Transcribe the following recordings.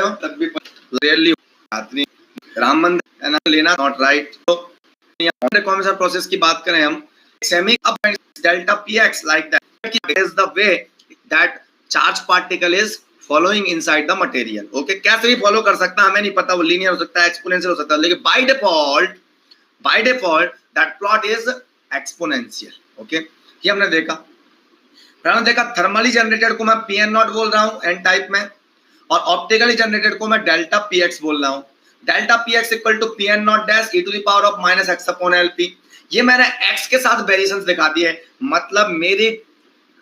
हो तब भी रेयरली नहीं। राम मंदिर लेना नॉट राइट। तो रिकॉम्बिनेशन प्रोसेस की बात करें हम, semi up delta px like that is the way that charge particle is following inside the material. Okay, कैसे भी फॉलो कर सकता है हमें नहीं पता, वो लीनियर हो सकता है, एक्सपोनेंशियल हो सकता है, लेकिन by default that plot is exponential. Okay, ये हमने देखा। फिर हमने देखा थर्मली जनरेटेड को मैं pn नॉट बोल रहा हूं एन टाइप में, और ऑप्टिकली जनरेटेड को मैं डेल्टा px बोल रहा हूं। Delta px equal to pn not dash e to the power of minus x upon lp। ये मैंने x के साथ वेरिएशंस दिखा दी है, मतलब मेरी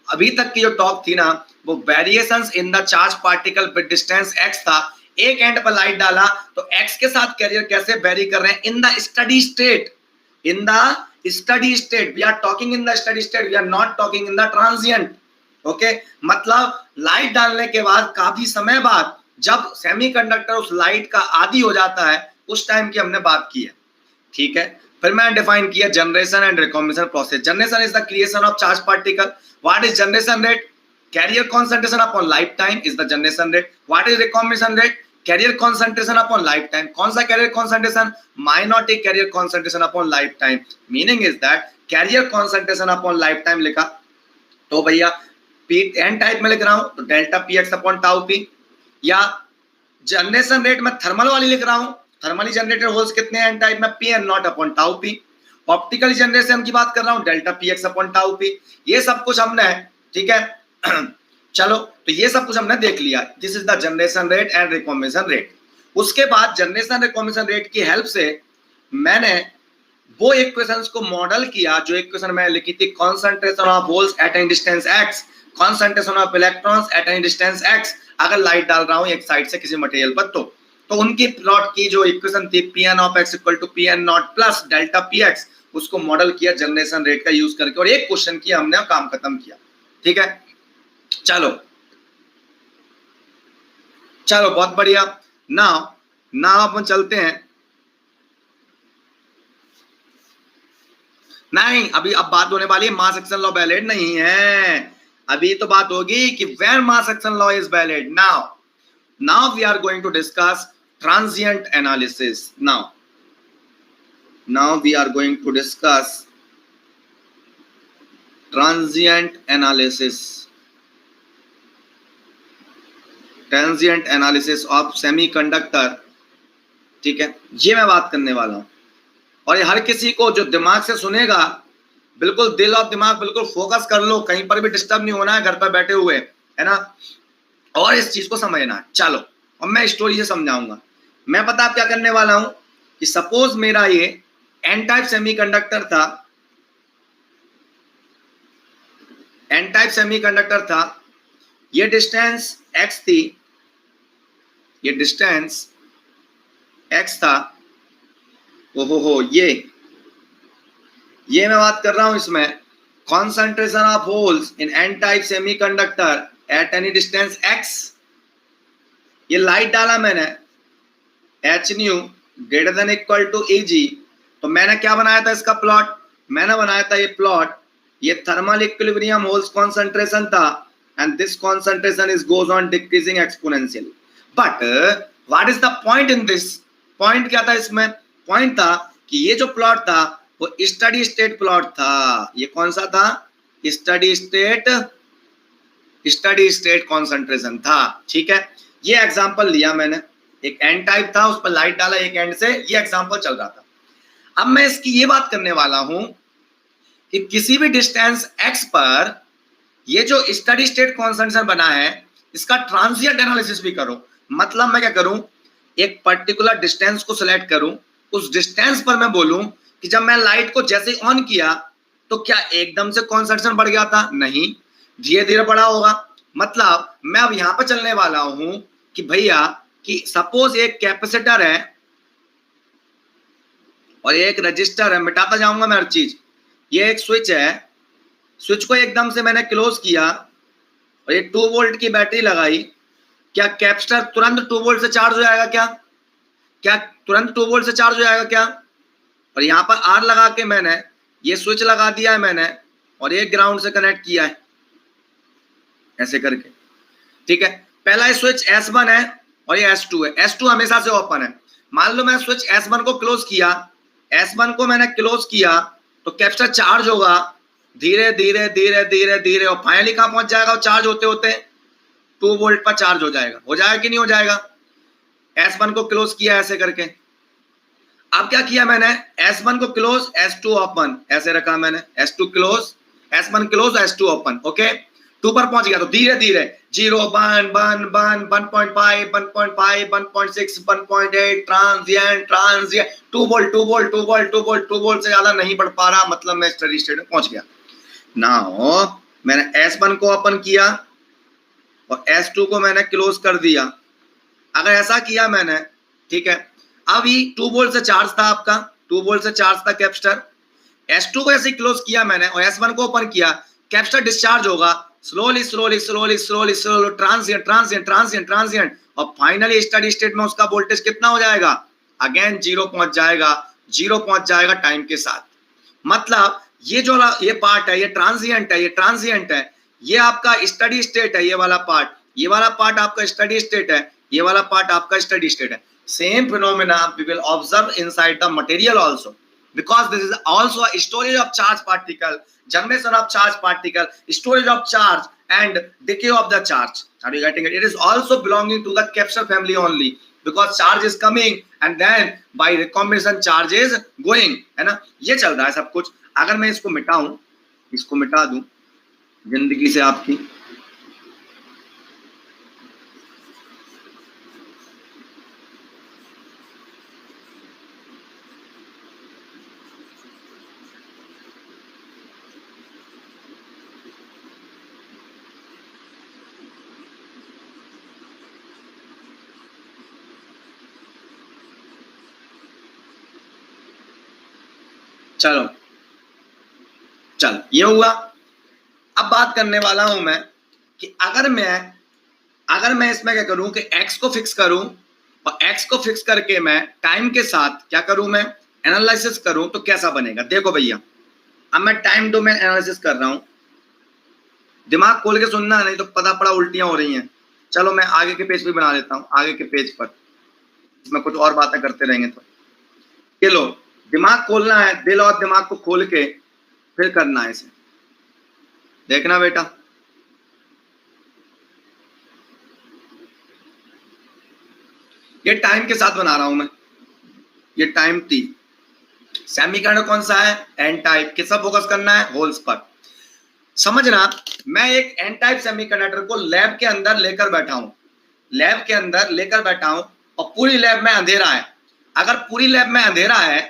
अभी तक की जो टॉक थी ना वो variations in the charge particle with distance x था। एक एंड पर लाइट डाला तो x के साथ कैरियर कैसे वेरी कर रहे हैं in the steady state. In the steady state we are talking in the steady state, we are not talking in the transient. Okay, मतलब लाइट डालने के बाद काफी समय बाद जब सेमीकंडक्टर उस लाइट का आदी हो जाता है उस टाइम की हमने बात की है। ठीक है, फिर मैंने डिफाइन किया generation and recombination process. Generation is the creation of charge particle. What is generation rate? Carrier concentration upon life time is the generation rate. What is recombination rate? Carrier concentration upon life time. कौन सा carrier concentration? Minority carrier concentration upon life time. Meaning is that carrier concentration upon life time लिखा तो भैया P N type में लिख रहा हूं तो delta px upon tau p, या जनरेशन रेट में थर्मल वाली लिख रहा हूं, थर्मली जनरेटेड होल्स कितने हैं एन टाइप में pn not upon tau p। Optical generation की बात कर रहा हूं delta px upon tau p। ये सब कुछ हमने, ठीक है चलो, तो ये सब कुछ हमने देख लिया। This is the generation rate and recombination rate. उसके बाद जनरेशन रिकॉम्बिनेशन रेट की हेल्प से मैंने वो इक्वेशंस को मॉडल किया जो इक्वेशन मैंने लिखी थी, concentration of holes eight any distance x, concentration of electrons eight any distance x, अगर लाइट डाल रहा हूं एक साइड से किसी मटेरियल पर तो उनकी प्लॉट की जो इक्वेशन थी pn of x equal to pn not plus delta px, उसको मॉडल किया जनरेशन रेट का यूज करके और एक क्वेश्चन किया हमने, काम खत्म किया। ठीक है, चलो बहुत बढ़िया। नाउ अपन चलते हैं। नहीं, अभी अब बात होने वाली है मास एक्शन लॉ वैलिड नहीं है, अभी तो बात होगी कि when mass action law is valid. Now we are going to discuss transient analysis. Now we are going to discuss transient analysis of semiconductor. ठीक है, ये मैं बात करने वाला हूं और ये हर किसी को जो दिमाग से सुनेगा, बिल्कुल दिल और दिमाग बिल्कुल फोकस कर लो, कहीं पर भी डिस्टर्ब नहीं होना है, घर पर बैठे हुए, है ना, और इस चीज को समझना है। चलो, और मैं स्टोरी से समझाऊंगा। मैं पता आप क्या करने वाला हूं कि सपोज मेरा ये एन टाइप सेमीकंडक्टर था, ये डिस्टेंस x थी, ये डिस्टेंस x था। ओहो, ये मैं बात कर रहा हूं इसमें concentration of holes in N type semiconductor at any distance x। ये लाइट डाला मैंने h nu greater than equal to Eg, तो मैंने क्या बनाया था इसका प्लॉट? मैंने बनाया था ये प्लॉट, ये थर्मल इक्विलिब्रियम होल्स कॉन्सेंट्रेशन था and this concentration is goes on decreasing exponentially. But what is the point in this? Point क्या था इसमें? पॉइंट था कि ये जो प्लॉट था वो स्टडी स्टेट प्लॉट था। ये कौन सा था? स्टडी स्टेट कॉन्सेंट्रेशन था। ठीक है, ये एग्जांपल लिया मैंने, एक एन टाइप था, उस पर लाइट डाला एक एंड से, ये एग्जांपल चल रहा था। अब मैं इसकी ये बात करने वाला हूं कि किसी भी डिस्टेंस x पर ये जो स्टडी स्टेट कॉन्सेंट्रेशन बना है इसका ट्रांजिएंट एनालिसिस भी करो। मतलब मैं क्या करूं, एक पर्टिकुलर डिस्टेंस को सिलेक्ट करूं, उस डिस्टेंस पर मैं बोलूं कि जब मैं लाइट को जैसे ऑन किया तो क्या एकदम से कॉन्सेंट्रेशन बढ़ गया था? नहीं, धीरे धीरे बढ़ा होगा। मतलब मैं अब यहां पर चलने वाला हूं कि भैया कि सपोज एक कैपेसिटर है और एक रजिस्टर है, मिटाता जाऊंगा मैं हर चीज। ये एक स्विच है, स्विच को एकदम से मैंने क्लोज किया और ये 2 वोल्ट की बैटरी लगाई। क्या कैपेसिटर तुरंत 2 वोल्ट से चार्ज हो जाएगा? क्या तुरंत 2 वोल्ट से चार्ज हो जाएगा क्या? और यहाँ पर आर लगा के मैंने ये स्विच लगा दिया है मैंने, और ये ग्राउंड से कनेक्ट किया है ऐसे करके। ठीक है, पहला स्विच S1 है और ये S2 है, S2 हमेशा से ओपन है। मान लो मैं स्विच S1 को क्लोज किया, S1 को मैंने क्लोज किया तो कैपेसिटर चार्ज होगा धीरे धीरे धीरे धीरे धीरे, और फाइनली कहां पहुंच जाएगा? चार्ज होते होते 2 वोल्ट पर चार्ज हो जाएगा। हो जाएगा कि नहीं हो जाएगा? S1 को क्लोज किया ऐसे करके। अब क्या किया मैंने? S1 को क्लोज, S2 ओपन, ऐसे रखा मैंने, S2 close, S1 close, S2 open. Okay, 2 पर पहुंच गया तो धीरे धीरे 0 1 1 1 1.5 1.5 1.6 1.8 transient transient 2 volt 2 volt 2 volt 2 volt 2 volt से ज्यादा नहीं बढ़ पा रहा, मतलब मैं स्टडी स्टेट में पहुंच गया। नाउ मैंने S1 को ओपन किया और S2 को मैंने क्लोज कर दिया। अगर ऐसा किया मैंने, ठीक है, अभी 2 वोल्ट से चार्ज था आपका, 2 वोल्ट से चार्ज था कैपेसिटर। S2 को ऐसे क्लोज किया मैंने और S1 को ओपन किया, कैपेसिटर डिस्चार्ज होगा slowly slowly slowly slowly slowly, transient transient transient transient, और फाइनली स्टडी स्टेट में उसका वोल्टेज कितना हो जाएगा? अगेन 0 पहुंच जाएगा, 0 पहुंच जाएगा टाइम के साथ। मतलब ये जो ये पार्ट है ये ट्रांजिएंट है, ये ट्रांजिएंट है, ये आपका स्टडी स्टेट है, ये वाला पार्ट, ये वाला पार्ट आपका स्टडी स्टेट है, ये वाला पार्ट आपका स्टडी स्टेट है। Same phenomena we will observe inside the material also, because this is also a storage of charge particle, generation of charge particle, storage of charge and decay of the charge. Are you getting it? It is also belonging to the capsule family only, because charge is coming and then by recombination charge is going, है ना? ये चल रहा है सब कुछ। अगर मैं इसको मिटाऊं, इसको मिटा दूं जिंदगी से आपकी, चलो चल ये हुआ। अब बात करने वाला हूं मैं कि अगर मैं इसमें क्या करूं कि x को फिक्स करूं और x को फिक्स करके मैं टाइम के साथ क्या करूं, मैं एनालिसिस करूं तो कैसा बनेगा। देखो भैया, अब मैं टाइम डोमेन एनालिसिस कर रहा हूं, दिमाग खोल के सुनना, नहीं तो पता पड़ा उल्टियां हो रही हैं। चलो मैं आगे के पेज पे बना लेता हूं, आगे के पेज पर इसमें कुछ और बातें करते रहेंगे तो। ये लो, दिमाग खोलना है, दिल और दिमाग को खोल के फिर करना है इसे, देखना बेटा। ये टाइम के साथ बना रहा हूं मैं, ये टाइम T। सेमीकंडक्टर कौन सा है? N type. किस पर फोकस करना है? होल्स पर। समझना, मैं एक एन टाइप सेमीकंडक्टर को लैब के अंदर लेकर बैठा हूं, लैब के अंदर लेकर बैठा हूं और पूरी लैब में अंधेरा है। अगर पूरी लैब में अंधेरा है,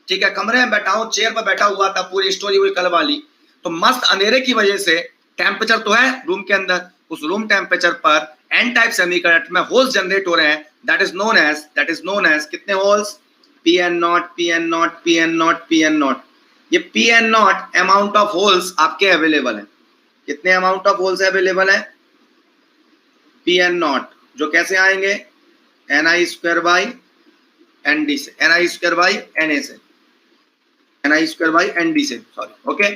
ठीक है, कमरे में बैठा हूं, चेयर पर बैठा हुआ था, पूरी स्टोरी हुई कल वाली, तो मस्त अंधेरे की वजह से टेम्परेचर तो है रूम के अंदर, उस रूम टेम्परेचर पर एन टाइप सेमीकंडक्टर में होल्स जनरेट हो रहे हैं। दैट इज नोन एज कितने holes? Pn0 Pn0 Pn0 Pn0। ये Pn0 अमाउंट ऑफ होल्स आपके अवेलेबल है। कितने अमाउंट ऑफ होल्स अवेलेबल है? Pn0, जो कैसे आएंगे? Ni² बाई Nd से, Ni² बाई Na से, Ni² बाई Nd से, सॉरी। ओके,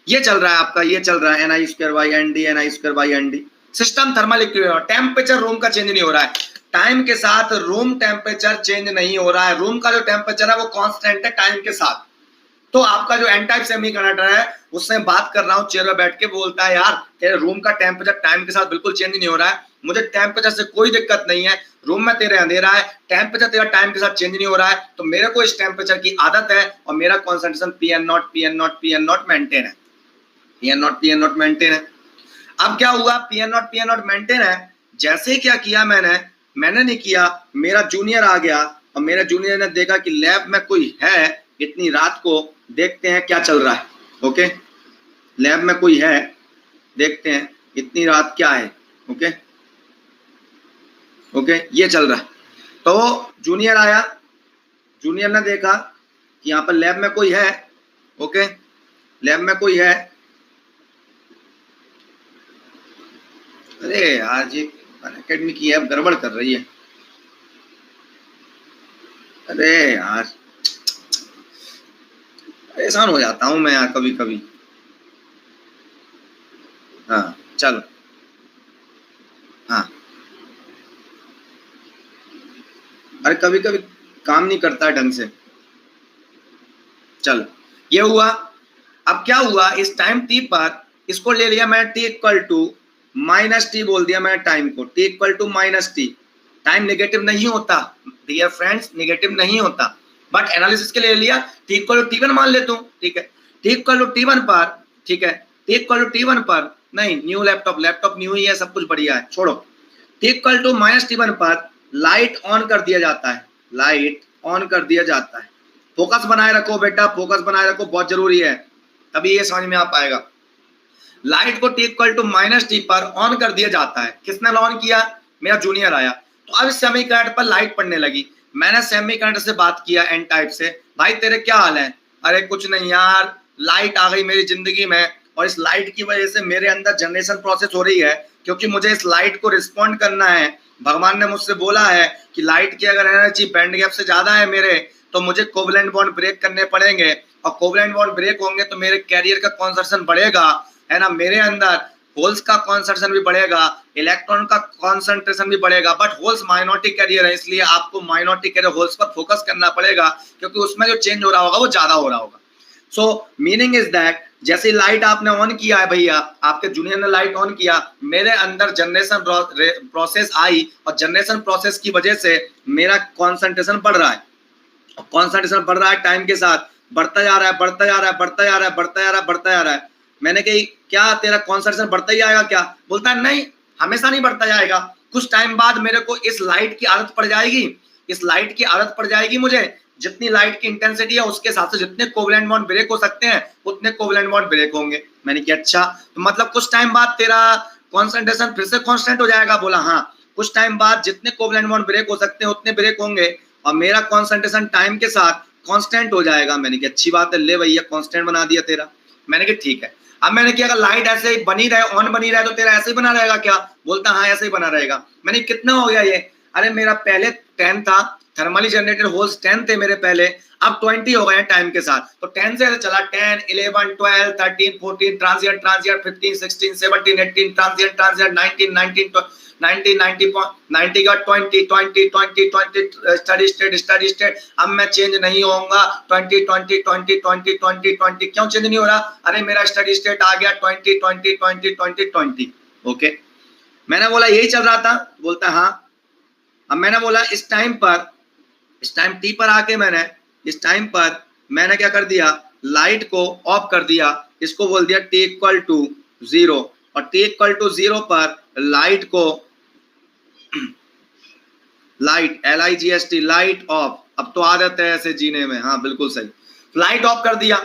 ये चल रहा है आपका, ये चल रहा है Ni² by Nd, Ni² by Nd। System thermal equilibrium, temperature room का चेंज नहीं हो रहा है, टाइम के साथ रूम टेम्परेचर चेंज नहीं हो रहा है। रूम का जो टेम्परेचर है वो कांस्टेंट है टाइम के साथ। तो आपका जो एन टाइप सेमीकंडक्टर है, उससे बात कर रहा हूं चेयर पर बैठ के, बोलता है यार तेरे रूम का टेम्परेचर टाइम के साथ बिल्कुल चेंज नहीं हो रहा है, मुझे टेम्परेचर से कोई दिक्कत नहीं है, रूम में तेरे अंधेरा है, टेम्परेचर तेरा टाइम के साथ चेंज नहीं हो रहा है, तो मेरे को इस टेम्परेचर की आदत है और मेरा कॉन्सेंट्रेशन Pn0 मेंटेन है, Pn0 मेंटेन है। अब क्या हुआ? Pn0 मेंटेन है। जैसे क्या किया मैंने नहीं किया, मेरा जूनियर आ गया और मेरे जूनियर ने देखा कि लैब में कोई है, इतनी रात को देखते हैं क्या चल रहा है। ओके, लैब में कोई है, देखते हैं इतनी रात क्या है। ओके ओके, ये चल रहा है। तो जूनियर आया, जूनियर ने देखा कि यहाँ पर लैब में कोई है। ओके, लैब में कोई है। अरे यार जी, अनअकैडमी की ऐप गड़बड़ कर रही है। अरे यार, परेशान हो जाता हूं मैं यार कभी कभी। हाँ चलो, हाँ अरे कभी कभी काम नहीं करता है ढंग से। चलो ये हुआ। अब क्या हुआ, इस टाइम टी पर इसको ले लिया मैंने t equal to minus t बोल दिया मैंने टाइम को, t equal to minus t. Time negative नहीं होता डियर फ्रेंड्स, नेगेटिव नहीं होता, बट एनालिसिस के लिए लिया टी इक्वल टू टी1 मान लेता हूं, ठीक है। टी इक्वल टू टी1 पर, ठीक है, टी इक्वल टू टी1 पर, नहीं न्यू लैपटॉप न्यू ही है, सब कुछ बढ़िया है, छोड़ो। टी इक्वल टू माइनस टी1 पर लाइट ऑन कर दिया जाता है, लाइट ऑन कर दिया जाता है। फोकस बनाए रखो बेटा, फोकस बनाए रखो, बहुत जरूरी है, तभी ये समझ में आ पाएगा। लाइट को t equal to minus T पर ऑन कर दिया जाता है। किसने ऑन किया, मेरा जूनियर आया। तो अब सेमीकंडक्टर पर लाइट पड़ने लगी। मैंने सेमीकंडक्टर से बात किया एन टाइप से, भाई तेरे क्या हाल है? अरे कुछ नहीं यार, लाइट आ गई मेरी जिंदगी में और इस लाइट की वजह से मेरे अंदर जनरेशन प्रोसेस हो रही है, क्योंकि मुझे इस लाइट को रिस्पॉन्ड करना है। भगवान ने मुझसे बोला है कि लाइट की अगर एनर्जी बैंड गैप से ज्यादा है मेरे, तो मुझे कोवलेंट बॉन्ड ब्रेक करने पड़ेंगे, और कोवलेंट बॉन्ड ब्रेक होंगे तो मेरे कैरियर का कॉन्संट्रेशन बढ़ेगा, है ना, मेरे अंदर होल्स का कॉन्संट्रेशन भी बढ़ेगा, इलेक्ट्रॉन का कॉन्सेंट्रेशन भी बढ़ेगा। बट होल्स माइनॉरिटी कैरियर है, इसलिए आपको माइनॉरिटी कैरियर होल्स पर फोकस करना पड़ेगा, क्योंकि उसमें जो चेंज हो रहा होगा वो ज्यादा हो रहा होगा। सो मीनिंग इज दैट जैसे लाइट आपने ऑन किया है भैया, आपके जूनियर ने लाइट ऑन किया, मेरे अंदर जनरेशन प्रोसेस आई, और जनरेशन प्रोसेस की वजह से मेरा कॉन्सेंट्रेशन बढ़ रहा है, कॉन्सेंट्रेशन बढ़ रहा है, टाइम के साथ बढ़ता जा रहा है, बढ़ता जा रहा है, बढ़ता जा रहा है, बढ़ता जा रहा है, बढ़ता जा रहा है। मैंने कही क्या तेरा कॉन्सेंट्रेशन बढ़ता ही आएगा क्या? बोलता है नहीं, हमेशा नहीं बढ़ता जाएगा, कुछ टाइम बाद मेरे को इस लाइट की आदत पड़ जाएगी, इस लाइट की आदत पड़ जाएगी मुझे, जितनी लाइट की इंटेंसिटी है उसके हिसाब से जितने कोवलेंट बॉन्ड ब्रेक हो सकते हैं उतने कोवलेंट बॉन्ड ब्रेक होंगे। मैंने कहा अच्छा, तो मतलब कुछ टाइम बाद तेरा कॉन्सेंट्रेशन फिर से कांस्टेंट हो जाएगा? बोला हाँ, कुछ टाइम बाद जितने कोवलेंट बॉन्ड ब्रेक हो सकते हैं उतने ब्रेक होंगे, और मेरा कॉन्सेंट्रेशन टाइम के साथ कांस्टेंट हो जाएगा। मैंने कहा अच्छी बात है, ले भैया कांस्टेंट बना दिया तेरा। मैंने कहा ठीक है। अब मैंने किया, अगर लाइट ऐसे ही बनी रहे, ऑन बनी रहे, तो तेरा ऐसे ही बना रहेगा क्या? बोलता हाँ ऐसे ही बना रहेगा। मैंने कितना हो गया ये? अरे मेरा पहले 10 था, थर्मली जनरेटेड होल्स 10 थे मेरे पहले, अब 20 हो गए टाइम के साथ। तो 10 से चला 10, 11, 12, 13, 14, ट्रांजिएंट, 15, 16, 17, 18, ट्रांजिएंट, 19, 90 का 20, स्टडी स्टेट। अब मैं चेंज नहीं होऊंगा, 20 क्यों चेंज नहीं हो रहा? अरे मेरा स्टडी स्टेट आ गया 20। ओके, मैंने बोला यही चल रहा था? बोलता हाँ। अब मैंने बोला इस टाइम टी पर आके इस टाइम पर मैंने क्या कर दिया, लाइट को ऑफ कर दिया, इसको बोल दिया टी इक्वल टू 0, और टी इक्वल टू 0 पर लाइट को, लाइट LIGHT, लाइट ऑफ। अब तो आदत है ऐसे जीने में, हाँ बिल्कुल सही, लाइट ऑफ कर दिया।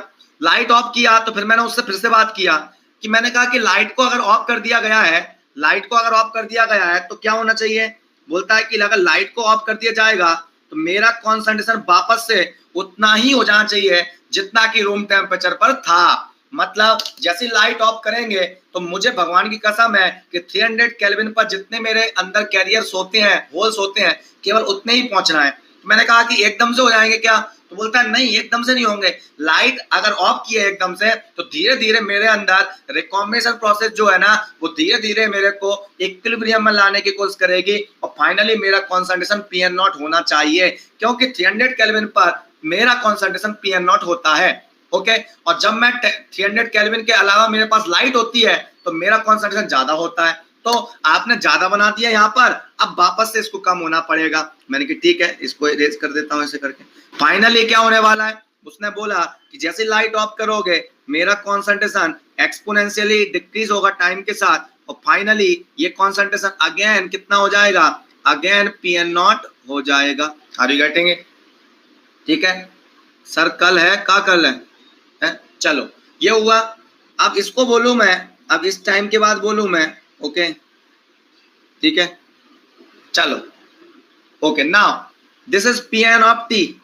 लाइट ऑफ किया तो फिर मैंने उससे फिर से बात किया कि मैंने कहा कि लाइट को अगर ऑफ कर दिया गया है, लाइट को अगर ऑफ कर दिया गया है तो क्या होना चाहिए? बोलता है कि अगर लाइट को ऑफ कर दिया जाएगा तो मेरा कॉन्सेंट्रेशन वापस से उतना ही हो जाना चाहिए जितना कि रूम टेम्परेचर पर था। मतलब जैसे लाइट ऑफ करेंगे तो मुझे भगवान की कसम है कि 300 केल्विन पर जितने मेरे अंदर कैरियर्स होते हैं, होल्स होते हैं, केवल उतने ही पहुंचना है। तो मैंने कहा कि एकदम से हो जाएंगे क्या? तो बोलता है नहीं, एकदम से नहीं होंगे। लाइट अगर ऑफ किए एकदम से तो धीरे धीरे मेरे अंदर रिकॉम्बिनेशन प्रोसेस जो है ना, वो धीरे धीरे मेरे को इक्विलिब्रियम में लाने की कोशिश करेगी, और फाइनली मेरा कॉन्सेंट्रेशन PN0 होना चाहिए, क्योंकि 300 केल्विन पर मेरा कॉन्सेंट्रेशन PN0 होता है। ओके, और जब मैं 300 केल्विन के अलावा मेरे पास लाइट होती है तो मेरा कॉन्सेंट्रेशन ज्यादा होता है। तो आपने ज्यादा बना दिया यहाँ पर, अब वापस से इसको कम होना पड़ेगा। मैंने कहा ठीक है, इसको इरेज कर देता हूँ ऐसे करके। फाइनली क्या होने वाला है, उसने बोला कि जैसे लाइट ऑफ करोगे मेरा कॉन्सेंट्रेशन एक्सपोनेंशियली डिक्रीज होगा टाइम के साथ, और फाइनली ये कॉन्सेंट्रेशन अगेन कितना हो जाएगा? अगेन PN0 हो जाएगा। Are you getting it? ठीक है सर, कल है का कल है? चलो ये हुआ। अब इसको बोलूं मैं, अब इस टाइम के बाद बोलूं मैं, ओके ठीक है, चलो okay. Now this is PN of T,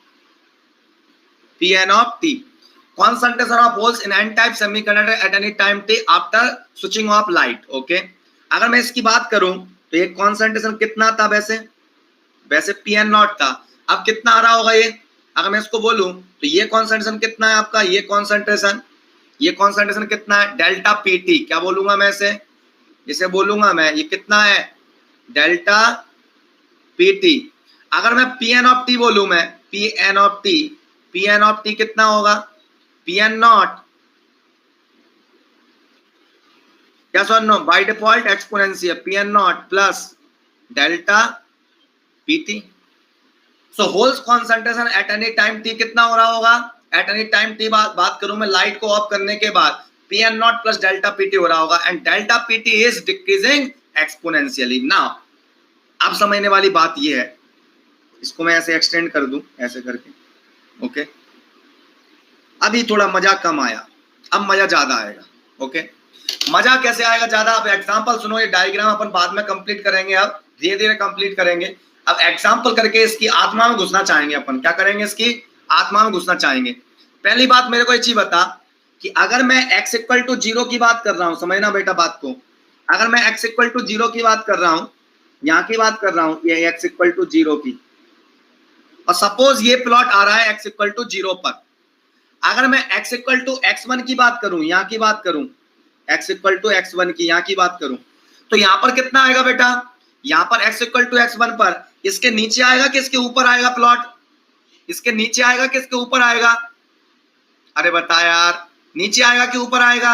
PN of T, concentration of holes in n-type semiconductor at any time T after switching off light। Okay, अगर मैं इसकी बात करूं तो ये कॉन्सेंट्रेशन कितना था? वैसे PN0 था, अब कितना आ रहा होगा ये? अगर मैं इसको बोलूं तो ये कॉन्सेंट्रेशन कितना है आपका? ये कॉन्सेंट्रेशन कितना है? Delta PT। क्या बोलूंगा मैं इसे बोलूंगा मैं, ये कितना है? Delta PT। अगर मैं पी एन ऑफ टी बोलूं, मैं पी एन ऑफ टी कितना होगा, पी एन नॉट, यस और no, by default exponential P N not plus delta P t. So holes concentration at any time t कितना हो रहा होगा, एट एनी टाइम टी बात करूं मैं लाइट को ऑफ करने के बाद, P N not plus delta P t हो रहा होगा, and delta P t is decreasing exponentially. Now अब समझने वाली बात ये है, इसको मैं ऐसे एक्सटेंड कर दूं ऐसे करके, ओके। अभी थोड़ा मजा कम आया, अब मजा ज्यादा आएगा, ओके। मजा कैसे आएगा ज्यादा, अब एग्जांपल सुनो, ये डायग्राम अपन बाद में कंप्लीट करेंगे, अब धीरे धीरे कंप्लीट करेंगे। अब एग्जांपल करके इसकी आत्मा में घुसना चाहेंगे अपन, क्या करेंगे, इसकी आत्मा में घुसना चाहेंगे। पहली बात मेरे को एक चीज बता कि अगर मैं x इक्वल टू 0 की बात कर रहा हूं, समझना बेटा बात को, अगर मैं x इक्वल टू 0 की बात कर रहा हूं, यहां की बात कर रहा हूं, ये x इक्वल टू 0 की, और सपोज ये प्लॉट आ रहा है x इक्वल टू 0 पर, अगर मैं x इक्वल टू x1 की बात करूं, यहां की बात करूं, x इक्वल टू x1 की यहां की बात करूं, तो यहां पर कितना आएगा बेटा, यहां पर x इक्वल टू x1 पर इसके नीचे आएगा कि इसके ऊपर आएगा प्लॉट, इसके नीचे आएगा कि इसके ऊपर आएगा, अरे बता यार, नीचे आएगा कि ऊपर आएगा,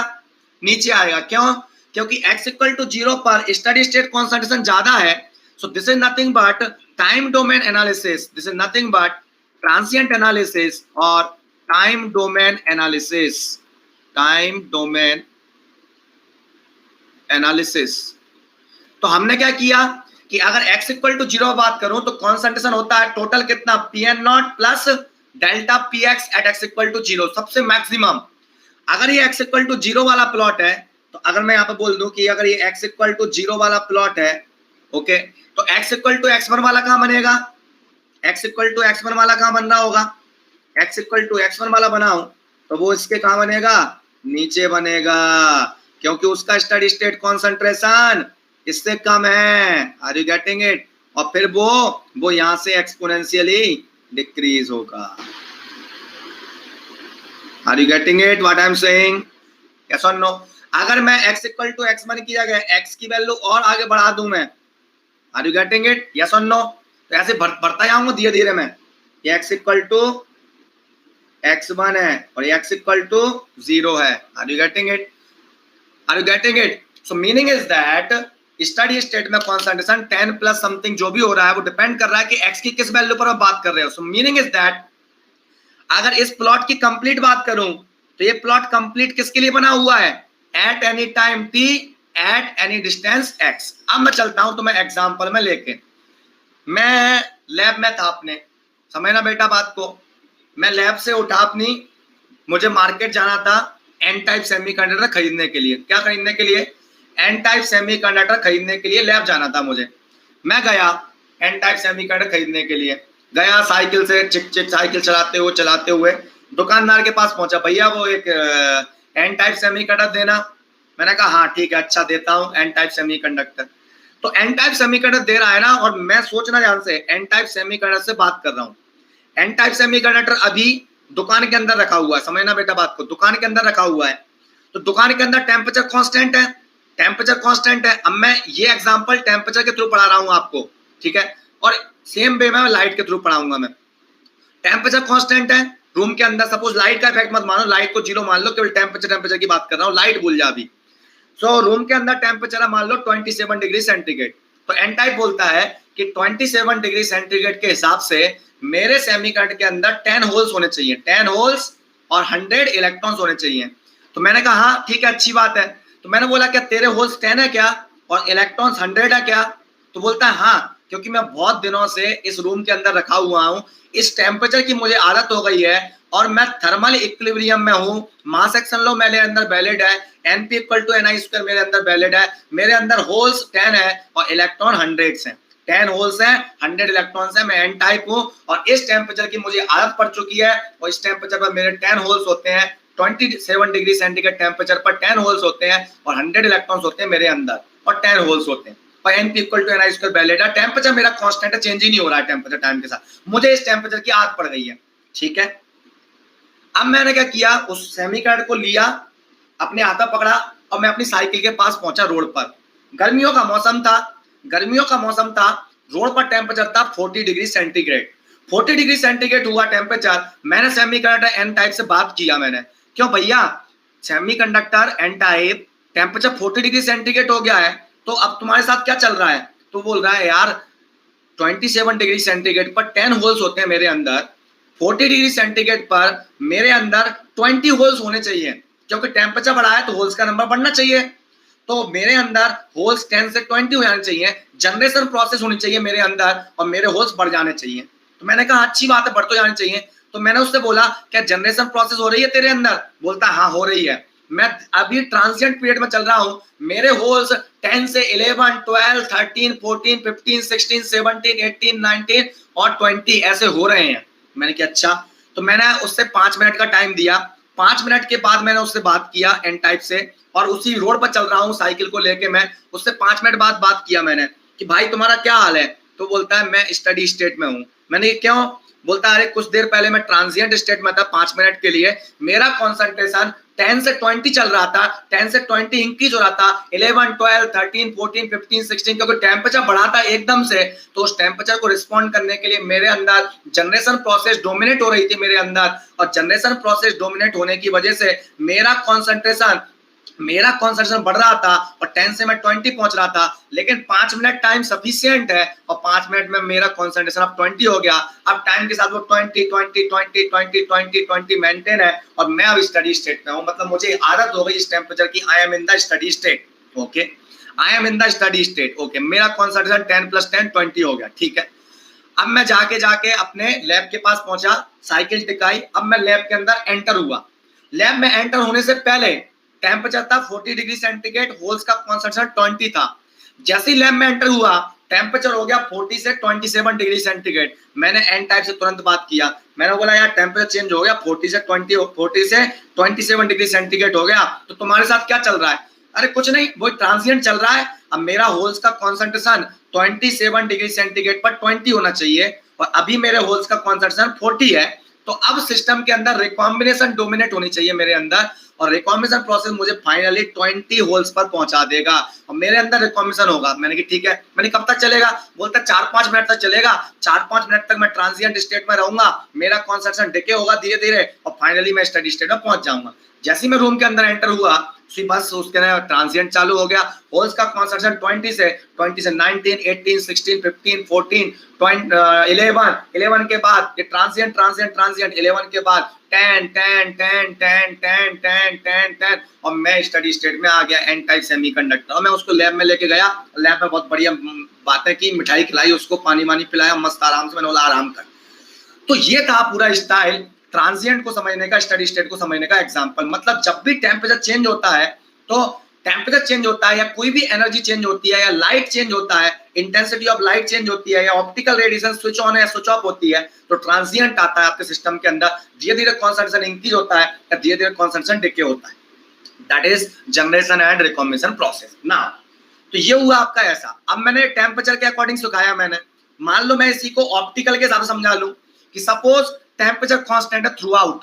नीचे आएगा। क्यों, क्योंकि x इक्वल टू 0 पर स्टडी स्टेट कॉन्सेंट्रेशन ज्यादा है। So this is nothing but time domain analysis, this is nothing but transient analysis और time domain analysis, time domain analysis. तो हमने क्या किया कि अगर x इक्वल टू 0 बात करूं तो कॉन्सेंट्रेशन होता है टोटल कितना, P N not plus delta P X at x equal to 0, सबसे मैक्सिमम। अगर ये x इक्वल टू 0 वाला प्लॉट है, तो अगर मैं यहां पर बोल दूं कि अगर ये x इक्वल टू 0 वाला प्लॉट है, ओके, तो x इक्वल टू x1 वाला कहां बनेगा, x इक्वल टू x1 वाला कहां बन रहा होगा, x इक्वल टू x1 वाला बनाऊं तो वो इसके कहां बनेगा, नीचे बनेगा, क्योंकि उसका स्टडी स्टेट कॉन्सेंट्रेशन इससे कम है। Are you getting it? और फिर वो यहां से एक्सपोनेंशियली डिक्रीज होगा। Are you getting it what I am saying? Yes और नो? अगर मैं x इक्वल टू x1 की जगह x की वैल्यू और आगे बढ़ा दूं मैं, are you getting it? Yes और नो? तो ऐसे बढ़ता जाऊंगा धीरे धीरे मैं, ये x इक्वल टू x1 है और ये x इक्वल टू 0 है। Are you getting it? Are you getting it? So meaning is that steady state में कॉन्सेंट्रेशन 10 प्लस समथिंग जो भी हो रहा है वो डिपेंड कर रहा है कि x की किस वैल्यू पर आप बात कर रहे हो। सो मीनिंग इज दैट अगर इस प्लॉट की कंप्लीट बात करूं तो ये प्लॉट कंप्लीट किसके लिए बना हुआ है, eight any time t eight any distance x। अब मैं चलता हूं तो मैं एग्जांपल में लेके, मैं लैब में था अपने, समझना बेटा बात को, मैं लैब से उठा अपनी, मुझे मार्केट जाना था एन टाइप सेमीकंडक्टर खरीदने के लिए। क्या खरीदने के लिए? एन टाइप सेमीकंडक्टर खरीदने के लिए लैब जाना था मुझे। मैं गया एन टाइप सेमीकंडक्टर खरीदने के लिए, गया साइकिल से चिक चिक साइकिल चलाते हुए दुकानदार के पास पहुंचा, भैया वो एक एन टाइप सेमीकंडक्टर देना। मैंने कहा हाँ ठीक है, अच्छा देता हूँ एन टाइप सेमीकंडक्टर। तो एन टाइप सेमीकंडक्टर दे रहा है ना, और मैं सोचना ध्यान से एन टाइप सेमीकंडक्टर से बात कर रहा हूँ। एन टाइप सेमीकंडक्टर अभी दुकान के अंदर रखा हुआ है, समझना बेटा बात को, दुकान के अंदर रखा हुआ है। तो दुकान के अंदर टेम्परेचर कांस्टेंट है, टेम्परेचर कांस्टेंट है। अब मैं ये एग्जांपल टेम्परेचर के थ्रू पढ़ा रहा हूं आपको, ठीक है, और सेम वे में लाइट के थ्रू पढ़ाऊंगा मैं। टेम्परेचर कांस्टेंट है रूम के अंदर, सपोज लाइट का इफेक्ट मत मानो, लाइट को 0 मान लो, केवल टेम्परेचर की बात कर रहा हूं, लाइट भूल जा अभी। सो रूम के अंदर टेम्परेचर है मान लो 27 डिग्री सेंटीग्रेड। तो एन टाइप बोलता है कि 27 डिग्री सेंटीग्रेड के हिसाब से मेरे सेमीकंडक्टर के अंदर 10 होल्स होने चाहिए, 10 होल्स और 100 इलेक्ट्रॉन्स होने चाहिए। तो मैंने कहा हाँ ठीक है, अच्छी बात है। तो मैंने बोला क्या तेरे होल्स 10 है क्या और इलेक्ट्रॉन्स 100 है क्या? तो बोलता है हाँ, क्योंकि मैं बहुत दिनों से इस रूम के अंदर रखा हुआ हूं, इस टेम्परेचर की मुझे आदत हो गई है और मैं थर्मल इक्विलिब्रियम में हूं। मास एक्शन लॉ मेरे अंदर वैलिड है, NP equal to NI square मेरे अंदर वैलिड है, मेरे अंदर होल्स 10 है और इलेक्ट्रॉन 100 हैं, 10 होल्स हैं 100 इलेक्ट्रॉन्स हैं, मैं एन टाइप हूं और इस टेम्परेचर की मुझे आदत पड़ चुकी है। और इस टेम्परेचर पर मेरे 10 होल्स होते हैं, 27 डिग्री सेंटीग्रेड टेम्परेचर पर 10 होल्स होते हैं और 100 इलेक्ट्रॉन्स होते हैं मेरे अंदर और 10 होल्स होते हैं और NP equal to NI square valid है। टेम्परेचर मेरा कांस्टेंट है, चेंज ही नहीं हो रहा है टेम्परेचर टाइम के साथ, मुझे इस टेम्परेचर की आदत पड़ गई है, ठीक है। अब मैंने क्या किया, उस सेमीकंडक्टर को लिया, अपने हाथा पकड़ा और मैं अपनी साइकिल के पास पहुंचा रोड पर। गर्मियों का मौसम था, गर्मियों का मौसम था रोड पर टेम्परेचर था 40 डिग्री सेंटीग्रेड। 40 डिग्री सेंटीग्रेड हुआ टेम्परेचर। मैंने सेमीकंडक्टर एन टाइप से बात किया मैंने, क्यों भैया semiconductor N type temperature 40 degree centigrade हो गया है, तो अब तुम्हारे साथ क्या चल रहा है? तो बोल रहा है यार 27 डिग्री सेंटीग्रेड पर 10 होल्स होते हैं मेरे अंदर, 40 डिग्री सेंटीग्रेड पर मेरे अंदर 20 होल्स होने चाहिए, क्योंकि टेम्परेचर बढ़ा है तो होल्स का नंबर बढ़ना चाहिए। तो मेरे अंदर होल्स 10 से 20 हो जाने चाहिए, जनरेशन प्रोसेस होनी चाहिए मेरे अंदर और मेरे होल्स बढ़ जाने चाहिए। तो मैंने कहा अच्छी बात है, बढ़ तो जाने चाहिए। तो मैंने उससे बोला क्या जनरेशन प्रोसेस हो रही है तेरे अंदर? बोलता हाँ हो रही है। मैं अभी ट्रांजिएंट पीरियड में चल रहा हूं, मेरे होल्स 10 से 11, 12, 13, 14, 15, 16, 17, 18, 19 और 20 ऐसे हो रहे हैं। मैंने कहा अच्छा। तो मैंने उससे 5 मिनट का टाइम दिया। 5 मिनट के बाद मैंने उससे बात किया एन टाइप से, और उसी रोड पर चल रहा हूँ साइकिल को लेके मैं। उससे 5 मिनट बाद बात किया मैंने कि भाई तुम्हारा क्या हाल है? तो बोलता है मैं स्टडी स्टेट में हूँ। मैंने क्यों? बोलता है अरे कुछ देर पहले मैं ट्रांजिएंट स्टेट में था 5 मिनट के लिए, मेरा कॉन्सेंट्रेशन 10 से 20 चल रहा था, 10 से 20 इंक्रीज हो रहा था, 11, 12, 13, 14, 15, 16, क्योंकि टेम्परेचर बढ़ा था एकदम से। तो उस टेम्परेचर को रिस्पॉन्ड करने के लिए मेरे अंदर जनरेशन प्रोसेस डोमिनेट हो रही थी मेरे अंदर, और जनरेशन प्रोसेस डोमिनेट होने की वजह से मेरा कॉन्सेंट्रेशन बढ़ रहा था और 10 से मैं 20 पहुंच रहा था। लेकिन 5 मिनट टाइम सफिशिएंट है और 5 मिनट में मेरा कॉन्सेंट्रेशन अब 20 हो गया। अब टाइम के साथ वो 20 मेंटेन है और मैं अब स्टडी स्टेट में हूं। मतलब मुझे आदत हो गई इस टेम्परेचर की। I am in the steady state. Okay, I am in the steady state. Okay, मेरा कॉन्सेंट्रेशन 10 + 10 20 हो गया। ठीक है, अब मैं जाके अपने लैब के पास पहुंचा, साइकिल टिकाई। अब मैं लैब के अंदर एंटर हुआ। लैब में एंटर होने से पहले टेम्परेचर था 40 डिग्री सेंटीग्रेड, होल्स का कॉन्सेंट्रेशन 20 था। जैसे ही लैब में एंटर हुआ टेम्परेचर हो गया 40 से 27 डिग्री सेंटीग्रेड। मैंने एन टाइप से तुरंत बात किया। मैंने बोला यार टेम्परेचर चेंज हो गया, 40 से 27 डिग्री सेंटीग्रेड हो गया, तो तुम्हारे साथ क्या चल रहा है? अरे कुछ नहीं, वो ट्रांजिएंट चल रहा है। अब मेरा होल्स का कॉन्सेंट्रेशन 27 डिग्री सेंटीग्रेड पर 20 होना चाहिए और अभी मेरे होल्स का कॉन्सेंट्रेशन 40 है। तो अब सिस्टम के अंदर रिकॉम्बिनेशन डोमिनेट होनी चाहिए मेरे अंदर, और रिकॉम्बिनेशन प्रोसेस मुझे फाइनली 20 होल्स पर पहुंचा देगा और मेरे अंदर रिकॉम्बिनेशन होगा। मैंने कहा ठीक है। मैंने कब तक चलेगा? बोलता 4-5 मिनट तक चलेगा। 4-5 मिनट तक मैं ट्रांजिएंट स्टेट में रहूंगा, मेरा कॉन्सेंट्रेशन डिके होगा धीरे धीरे और फाइनली मैं स्टडी स्टेट में पहुंच जाऊंगा। जैसे ही मैं रूम के अंदर एंटर हुआ बस उसके ट्रांजिएंट चालू हो गया। होल्स का कॉन्सेंट्रेशन 20 से 19, 18, 16, 15, 14, 11 के बाद ये ट्रांजिएंट 11 के बाद 10, 10, 10, 10, 10, 10, 10, 10 और मैं स्टडी स्टेट में आ गया एन टाइप सेमीकंडक्टर। और मैं उसको लैब में लेके गया। लैब में बहुत बढ़िया बातें की, मिठाई खिलाई, उसको पानी वानी पिलाया, मस्त आराम से। मैंने बोला आराम कर। तो ये था पूरा स्टाइल ट्रांजिएंट को समझने का, स्टडी स्टेट को समझने का एग्जांपल। मतलब जब भी टेम्परेचर चेंज होता है, तो टेम्परेचर चेंज होता है या कोई भी एनर्जी चेंज होती है या लाइट चेंज होता है, इंटेंसिटी ऑफ लाइट चेंज होती है या ऑप्टिकल रेडिएशन स्विच ऑन या स्विच ऑफ होती है, तो ट्रांजिएंट आता है आपके सिस्टम के अंदर। धीरे धीरे कॉन्सेंट्रेशन इंक्रीज होता है या धीरे धीरे कॉन्सेंट्रेशन डिके होता है। That is generation and recombination process. Now तो ये हुआ आपका ऐसा। अब मैंने टेम्परेचर के अकॉर्डिंग सिखाया मैंने। मान लो मैं इसी को ऑप्टिकल के हिसाब से समझा लूं कि सपोज टेम्परेचर कांस्टेंट है through out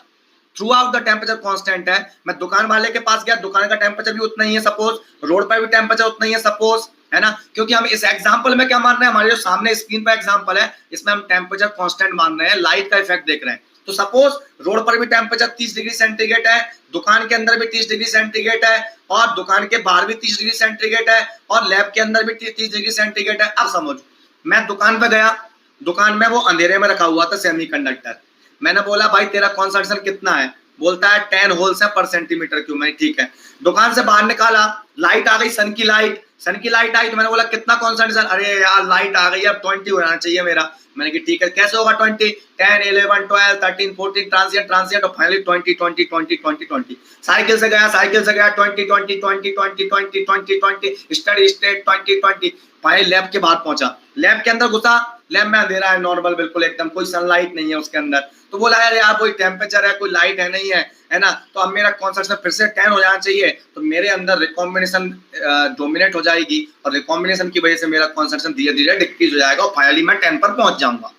the temperature constant है। मैं दुकान वाले के पास गया, दुकान का टेम्परेचर भी उतना ही है सपोज, रोड पर भी टेम्परेचर उतना ही है सपोज, है ना। क्योंकि हम इस एग्जांपल में क्या मान रहे हैं, हमारे जो सामने स्क्रीन पर एग्जांपल है इसमें हम टेम्परेचर कांस्टेंट मान रहे हैं, लाइट का इफेक्ट देख रहे हैं। तो सपोज रोड पर भी टेम्परेचर 30 डिग्री सेंटीग्रेड है, दुकान के अंदर भी 30 डिग्री सेंटीग्रेड है और दुकान के बाहर भी 30 डिग्री सेंटीग्रेड है और लैब के अंदर भी 30 डिग्री सेंटीग्रेड है। अब समझ, मैं दुकान पे गया, दुकान में वो अंधेरे में रखा हुआ था सेमीकंडक्टर। मैंने बोला भाई तेरा कॉन्सेंट्रेशन कितना है? बोलता है 10 होल्स है पर सेंटीमीटर क्यूब। मैं ठीक है। दुकान से बाहर निकाला, लाइट आ गई, सन की लाइट आई। तो मैंने बोला कितना कॉन्सेंट्रेशन? अरे यार लाइट आ गई, अब 20 होना चाहिए मेरा। मैंने कहा ठीक है, कैसे होगा 20? 10, 11, 12, 13, 14 ट्रांजिएंट और फाइनली 20, 20, 20, 20, 20। साइकिल से गया 20, 20, 20, 20, 20, 20, 20 स्टडी स्टेट 20, 20। फाइनली लैब के बाहर पहुंचा, लैब के अंदर घुसा, लैब में अंधेरा है, नॉर्मल बिल्कुल एकदम, कोई सनलाइट नहीं है उसके अंदर। तो बोला यार यार कोई टेम्परेचर है, कोई लाइट है नहीं है, है ना। तो अब मेरा कॉन्सेंट्रेशन फिर से 10 हो जाना चाहिए, तो मेरे अंदर रिकॉम्बिनेशन डोमिनेट हो जाएगी और रिकॉम्बिनेशन की वजह से मेरा कॉन्सेंट्रेशन धीरे धीरे डिक्रीज हो जाएगा और फाइनली मैं 10 पर पहुंच जाऊंगा।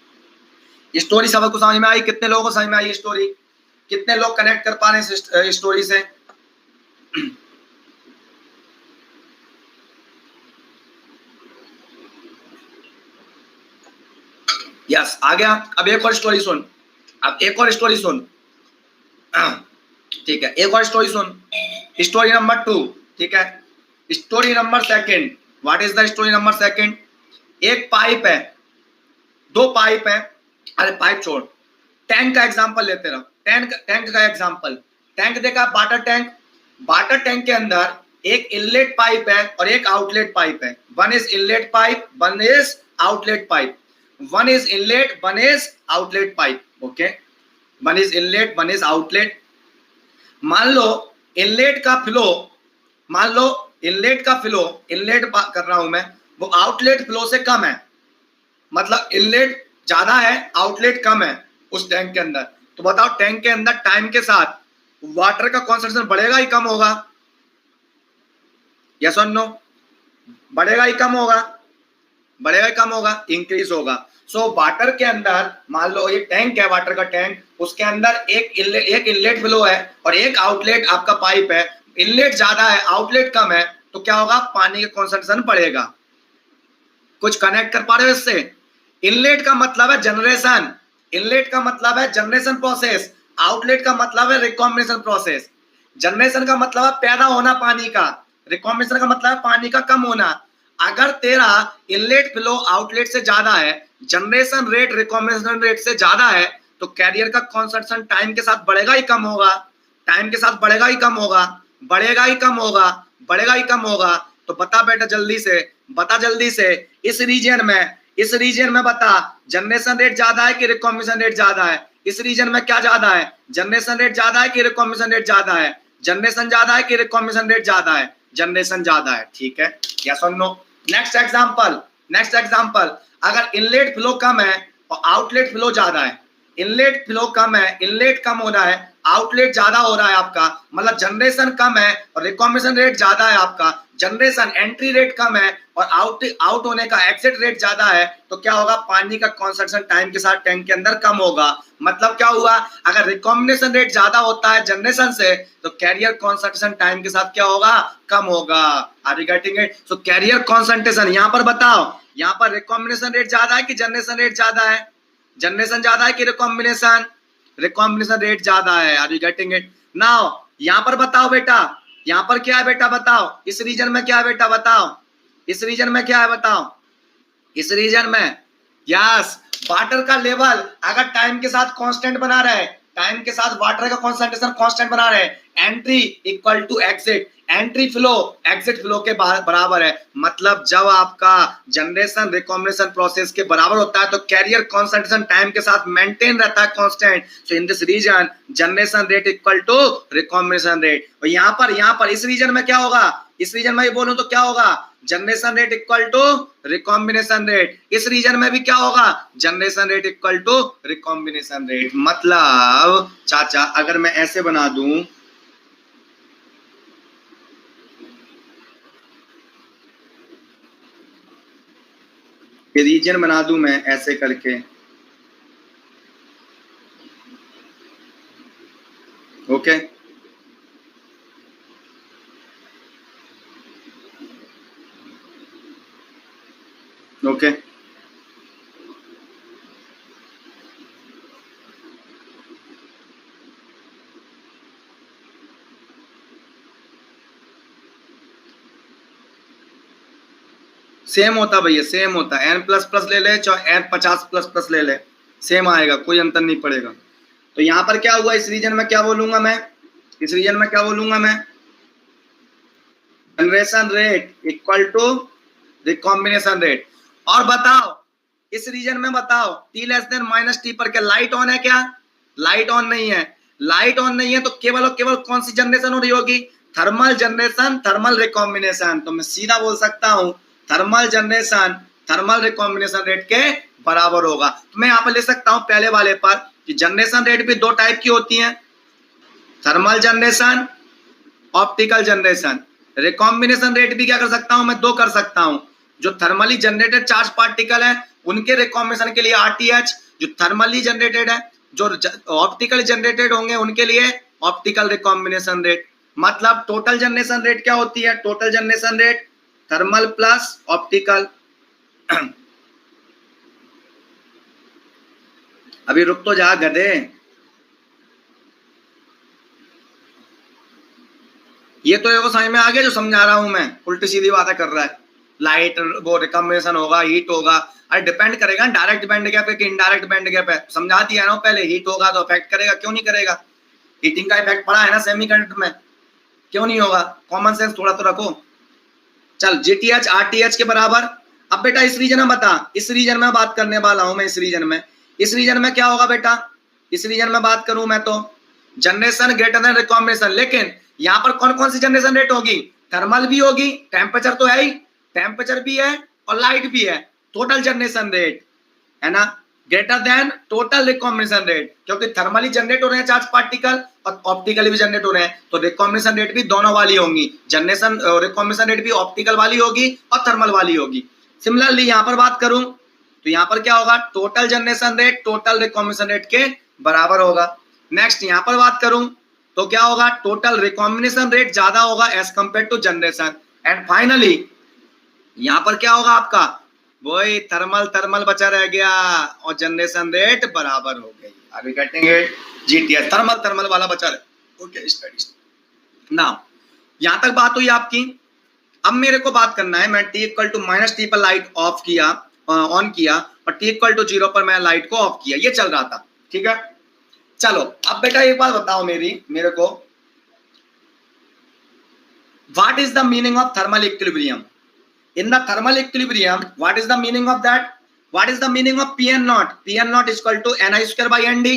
स्टोरी सबको समझ में आई? कितने लोगों को समझ में आई स्टोरी? कितने लोग कनेक्ट कर पा रहे हैं स्टोरी से? यस आ गया। अब एक और स्टोरी सुन, अब एक और स्टोरी सुन, ठीक है, एक और स्टोरी सुन, स्टोरी नंबर 2, ठीक है। Story number second, what is the story number second? एक पाइप है, दो पाइप है, अरे पाइप छोड़, टैंक का एग्जांपल लेते रहो, टैंक का एग्जांपल, टैंक देखा, वाटर टैंक, वाटर टैंक के अंदर एक इनलेट पाइप है और एक आउटलेट पाइप है। One is inlet pipe, one is outlet pipe, one is inlet, one is outlet pipe, okay, one is inlet, one is outlet. मान लो inlet का flow, मान लो इनलेट का फ्लो, इनलेट कर रहा हूं मैं, वो आउटलेट फ्लो से कम है, मतलब इनलेट ज्यादा है, आउटलेट कम है उस टैंक के अंदर। तो बताओ टैंक के अंदर टाइम के साथ वाटर का कॉन्सेंट्रेशन बढ़ेगा ही कम होगा? यस और नो? बढ़ेगा ही कम होगा? बढ़ेगा ही कम होगा? इंक्रीज होगा। सो वाटर के अंदर मान लो ये टैंक है, वाटर का टैंक, उसके अंदर एक इनलेट फ्लो है और एक आउटलेट आपका पाइप है। इनलेट ज्यादा है, आउटलेट कम है, तो क्या होगा? पानी का कॉन्सेंट्रेशन बढ़ेगा। कुछ कनेक्ट कर पा रहे हो इससे? इनलेट का मतलब है जनरेशन, इनलेट का मतलब है जनरेशन प्रोसेस, आउटलेट का मतलब है रिकॉम्बिनेशन प्रोसेस। जनरेशन का मतलब है पैदा होना पानी का, रिकॉम्बिनेशन का मतलब है पानी का कम होना। अगर तेरा इनलेट फ्लो आउटलेट से ज्यादा है, जनरेशन रेट रिकॉम्बिनेशन रेट से ज्यादा है, तो कैरियर का कॉन्सेंट्रेशन टाइम के साथ बढ़ेगा ही कम होगा? टाइम के साथ बढ़ेगा ही कम होगा? बढ़ेगा ही कम होगा? बढ़ेगा ही कम होगा? तो बता बेटा जल्दी से, बता जल्दी से, इस रीजन में, इस रीजन में बता, जनरेशन रेट ज्यादा है कि रिकॉम्बिनेशन रेट ज्यादा है? इस रीजन में क्या ज्यादा है? जनरेशन रेट ज्यादा है कि रिकॉम्बिनेशन रेट ज्यादा है? जनरेशन ज्यादा है कि रिकॉम्बिनेशन रेट ज्यादा है? जनरेशन ज्यादा है, ठीक है, यस और no? Next example, next example, अगर इनलेट फ्लो कम है और आउटलेट फ्लो ज्यादा है, इनलेट फ्लो कम है, इनलेट कम हो रहा है, आउटलेट ज्यादा हो रहा है आपका, मतलब जनरेशन कम है और रिकॉम्बिनेशन रेट ज्यादा है आपका, जनरेशन एंट्री रेट कम है और आउट होने का एग्जिट रेट ज्यादा है, तो क्या होगा? पानी का कॉन्सेंट्रेशन टाइम के साथ टैंक के अंदर कम होगा। मतलब क्या हुआ? अगर रिकॉम्बिनेशन रेट ज्यादा होता है जनरेशन से, तो कैरियर कॉन्सेंट्रेशन टाइम के साथ क्या होगा? कम होगा। Are you getting it? So carrier concentration यहां पर बताओ, यहां पर रिकॉम्बिनेशन रेट ज्यादा है कि जनरेशन रेट ज्यादा है? जनरेशन ज्यादा है कि रिकॉम्बिनेशन? रिकॉम्बिनेशन रेट ज्यादा है। Are you getting it? Now यहां पर बताओ बेटा, यहां पर क्या है बेटा बताओ, इस रीजन में क्या है बेटा बताओ, इस रीजन में क्या है बताओ, इस रीजन में यस, वाटर का लेवल अगर टाइम के साथ कांस्टेंट बना रहा है, टाइम के साथ वाटर का कॉन्सेंट्रेशन कांस्टेंट बना रहे हैं, entry equal to exit, entry flow exit flow के बराबर है, मतलब जब आपका जनरेशन रिकॉम्बिनेशन प्रोसेस के बराबर होता है तो कैरियर कॉन्सेंट्रेशन टाइम के साथ मेंटेन रहता है constant. So in this region generation rate equal to recombination rate. और यहाँ पर इस रीजन में क्या होगा? इस रीजन में ये बोलूं तो क्या होगा? Generation rate equal to recombination rate. इस रीजन में भी क्या होगा? Generation rate equal to recombination rate. मतलब चाचा अगर मैं ऐसे बना दूं, रीजन बना दूं मैं ऐसे करके, ओके, ओके, सेम होता भैया, सेम होता, n प्लस प्लस ले ले चाहे n 50 प्लस प्लस ले ले, सेम आएगा, कोई अंतर नहीं पड़ेगा। तो यहां पर क्या हुआ? इस रीजन में क्या बोलूंगा मैं? इस रीजन में क्या बोलूंगा मैं? Generation rate equal to recombination rate. और बताओ इस रीजन में बताओ t less than minus T पर क्या लाइट ऑन है क्या? लाइट ऑन नहीं है। लाइट ऑन नहीं है तो केवल और केवल कौन सी जनरेशन हो रही होगी? Thermal generation, thermal recombination. तो मैं सीधा बोल सकता हूं thermal generation thermal recombination rate के बराबर होगा। तो मैं यहां पर ले सकता हूं पहले वाले पर कि जनरेशन रेट भी दो टाइप की होती है, thermal generation, optical generation. Recombination rate भी क्या कर सकता हूं मैं? दो कर सकता हूं। जो थर्मली जनरेटेड चार्ज पार्टिकल है उनके रिकॉम्बिनेशन के लिए आरटीएच, जो थर्मली जनरेटेड है, जो ऑप्टिकल जनरेटेड होंगे उनके लिए ऑप्टिकल रिकॉम्बिनेशन रेट। मतलब टोटल जनरेशन रेट क्या होती है? Total generation rate thermal plus optical. अभी रुक तो जा गधे। ये तो देखो समझ में आ गया जो समझा रहा हूं मैं, उल्टी सीधी बातें कर रहा है। लाइट वो रिकम्बिनेशन होगा, हीट होगा, अरे डिपेंड करेगा डायरेक्ट बैंड गैप है कि इनडायरेक्ट बैंड गैप है। समझा दिया ना पहले, हीट होगा तो अफेक्ट करेगा, क्यों नहीं करेगा? हीटिंग का इफेक्ट पड़ा है ना सेमीकंडक्टर में, क्यों नहीं होगा? कॉमन सेंस थोड़ा तो रखो। चल जीटीएच आरटीएच के बराबर। अब बेटा इस रीजन में बता, इस रीजन में बात करने वाला हूं मैं। इस रीजन में क्या होगा बेटा? इस रीजन में बात करूं मैं तो जनरेशन ग्रेटर देन रिकॉम्बिनेशन, लेकिन यहाँ पर कौन कौन सी जनरेशन रेट होगी? थर्मल भी होगी, टेम्परेचर तो है ही, टेम्परेचर भी है और लाइट भी है। टोटल जनरेशन रेट है ना greater than total recombination rate, क्योंकि थर्मली जनरेट हो रहे हैं चार्ज पार्टिकल और ऑप्टिकली भी जनरेट हो रहे हैं, तो रिकॉम्बिनेशन रेट भी दोनों वाली होंगी। जनरेशन रिकॉम्बिनेशन रेट भी ऑप्टिकल वाली होगी और थर्मल वाली होगी। सिमिलरली यहाँ पर बात करूं तो यहाँ पर क्या होगा? Total generation rate total recombination rate के बराबर होगा। नेक्स्ट यहाँ पर बात करूं तो क्या होगा? टोटल रिकॉम्बिनेशन रेट ज्यादा होगा as compare to generation. And finally यहाँ पर क्या होगा आपका? वही थर्मल थर्मल बचा रह गया और जनरेशन रेट बराबर हो गई। आगे कटेंगे जीटीएच, थर्मल थर्मल वाला बचा रहे। ओके स्टडी नाउ यहां तक बात हुई आपकी। अब मेरे को बात करना है, मैं T equal to minus T पर लाइट ऑफ किया, ऑन किया, और टी इक्वल टू 0 पर मैं लाइट को ऑफ किया, ये चल रहा था, ठीक है। चलो अब बेटा एक बात बताओ मेरे को, what is the meaning of thermal equilibrium? In the thermal equilibrium, what is the meaning of that? What is the meaning of Pn naught? Pn naught is equal to Ni square by Nd.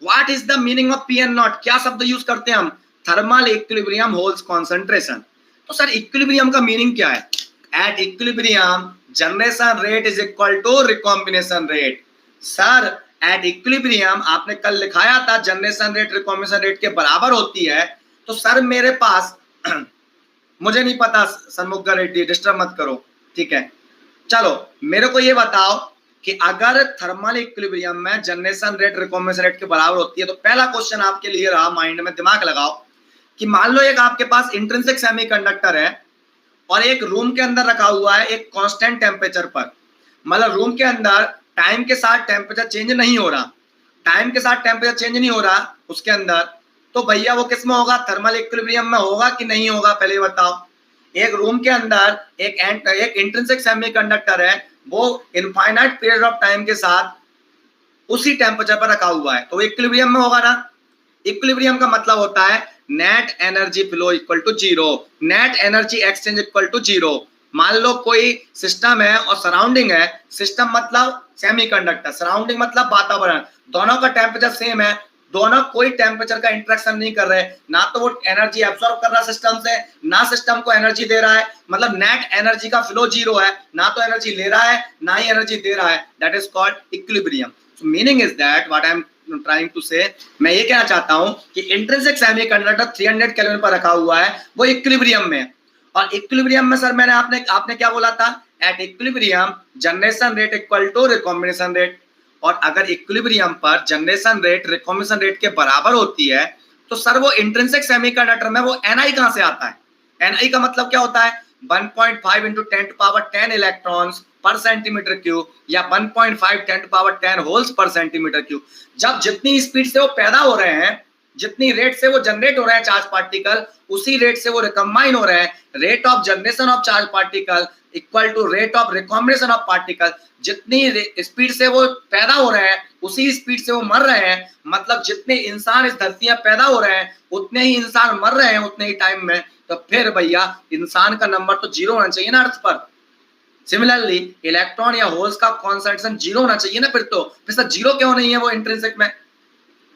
What is the meaning of Pn naught? क्या शब्द use करते हैं हम? Thermal equilibrium holds concentration. तो sir equilibrium का meaning क्या है? At equilibrium, generation rate is equal to recombination rate. Sir at equilibrium आपने कल लिखाया था जनरेशन रेट रिकॉम्बिनेशन रेट के बराबर होती है। तो सर मेरे पास मुझे नहीं पता सन्मुखा रेड्डी, डिस्टर्ब मत करो, ठीक है। चलो मेरे को ये बताओ कि अगर थर्मल इक्विलिब्रियम में जनरेशन रेट रिकॉम्बिनेशन रेट के बराबर होती है, तो पहला क्वेश्चन आपके लिए रहा, माइंड में दिमाग लगाओ कि मान लो एक आपके पास इंट्रिंसिक सेमीकंडक्टर है और एक रूम के अंदर रखा हुआ है एक कांस्टेंट टेम्परेचर पर, मतलब रूम के अंदर टाइम के साथ टेम्परेचर चेंज नहीं हो रहा, टाइम के साथ टेम्परेचर चेंज नहीं हो रहा उसके अंदर, तो भैया वो किस में होगा? थर्मल इक्विलिब्रियम में होगा कि नहीं होगा? पहले बताओ। एक रूम के अंदर एक इंट्रिंसिक सेमीकंडक्टर है, वो इनफाइनाइट पीरियड ऑफ टाइम के साथ उसी टेम्परेचर पर रखा हुआ है, तो इक्विलिब्रियम में होगा ना। इक्विलिब्रियम का मतलब होता है net energy flow equal to 0, net energy exchange equal to 0। मान लो कोई सिस्टम है और सराउंडिंग है, सिस्टम मतलब सेमीकंडक्टर, सराउंडिंग मतलब वातावरण, दोनों का टेम्परेचर सेम है, दोनों कोई टेम्परेचर का इंटरेक्शन नहीं कर रहे, ना तो वो एनर्जी एब्सॉर्ब कर रहा सिस्टम से, ना सिस्टम को एनर्जी दे रहा है, मतलब नेट एनर्जी का फ्लो 0 है, ना तो एनर्जी ले रहा है ना ही एनर्जी दे रहा है, that is called equilibrium. So meaning is that what I am trying to say, मैं ये कहना चाहता हूं कि इंट्रिंसिक सेमीकंडक्टर 300 केल्विन पर रखा हुआ है, वो इक्विलिब्रियम में। और इक्विलिब्रियम में सर मैंने आपने क्या बोला था? At equilibrium generation rate equal to recombination rate. और अगर इक्विलिब्रियम पर जनरेशन रेट रिकॉम्बिनेशन रेट के बराबर होती है, तो सर वो इंट्रिंसिक सेमीकंडक्टर में वो Ni कहां से आता है? Ni का मतलब क्या होता है? 1.5 into 10 to power 10 इलेक्ट्रॉन्स पर सेंटीमीटर क्यूब, या 1.5 10 to power 10 होल्स पर सेंटीमीटर क्यूब। जब जितनी स्पीड से वो पैदा हो रहे हैं, जितनी रेट से वो जनरेट हो रहे हैं चार्ज पार्टिकल, उसी रेट से वो रिकम्बाइन हो रहे हैं। Rate of generation of charge particle equal to rate of recombination of particle. जितनी स्पीड से वो पैदा हो रहे हैं उसी स्पीड से वो मर रहे हैं, मतलब जितने इंसान इस धरती में पैदा हो रहे हैं उतने ही इंसान मर रहे हैं उतने ही टाइम में। तो फिर भैया इंसान का नंबर तो 0 होना चाहिए ना अर्थ पर। सिमिलरली इलेक्ट्रॉन या होल्स का कॉन्सेंट्रेशन 0 होना चाहिए ना, फिर सर 0 क्यों नहीं है वो इंट्रिंसिक में?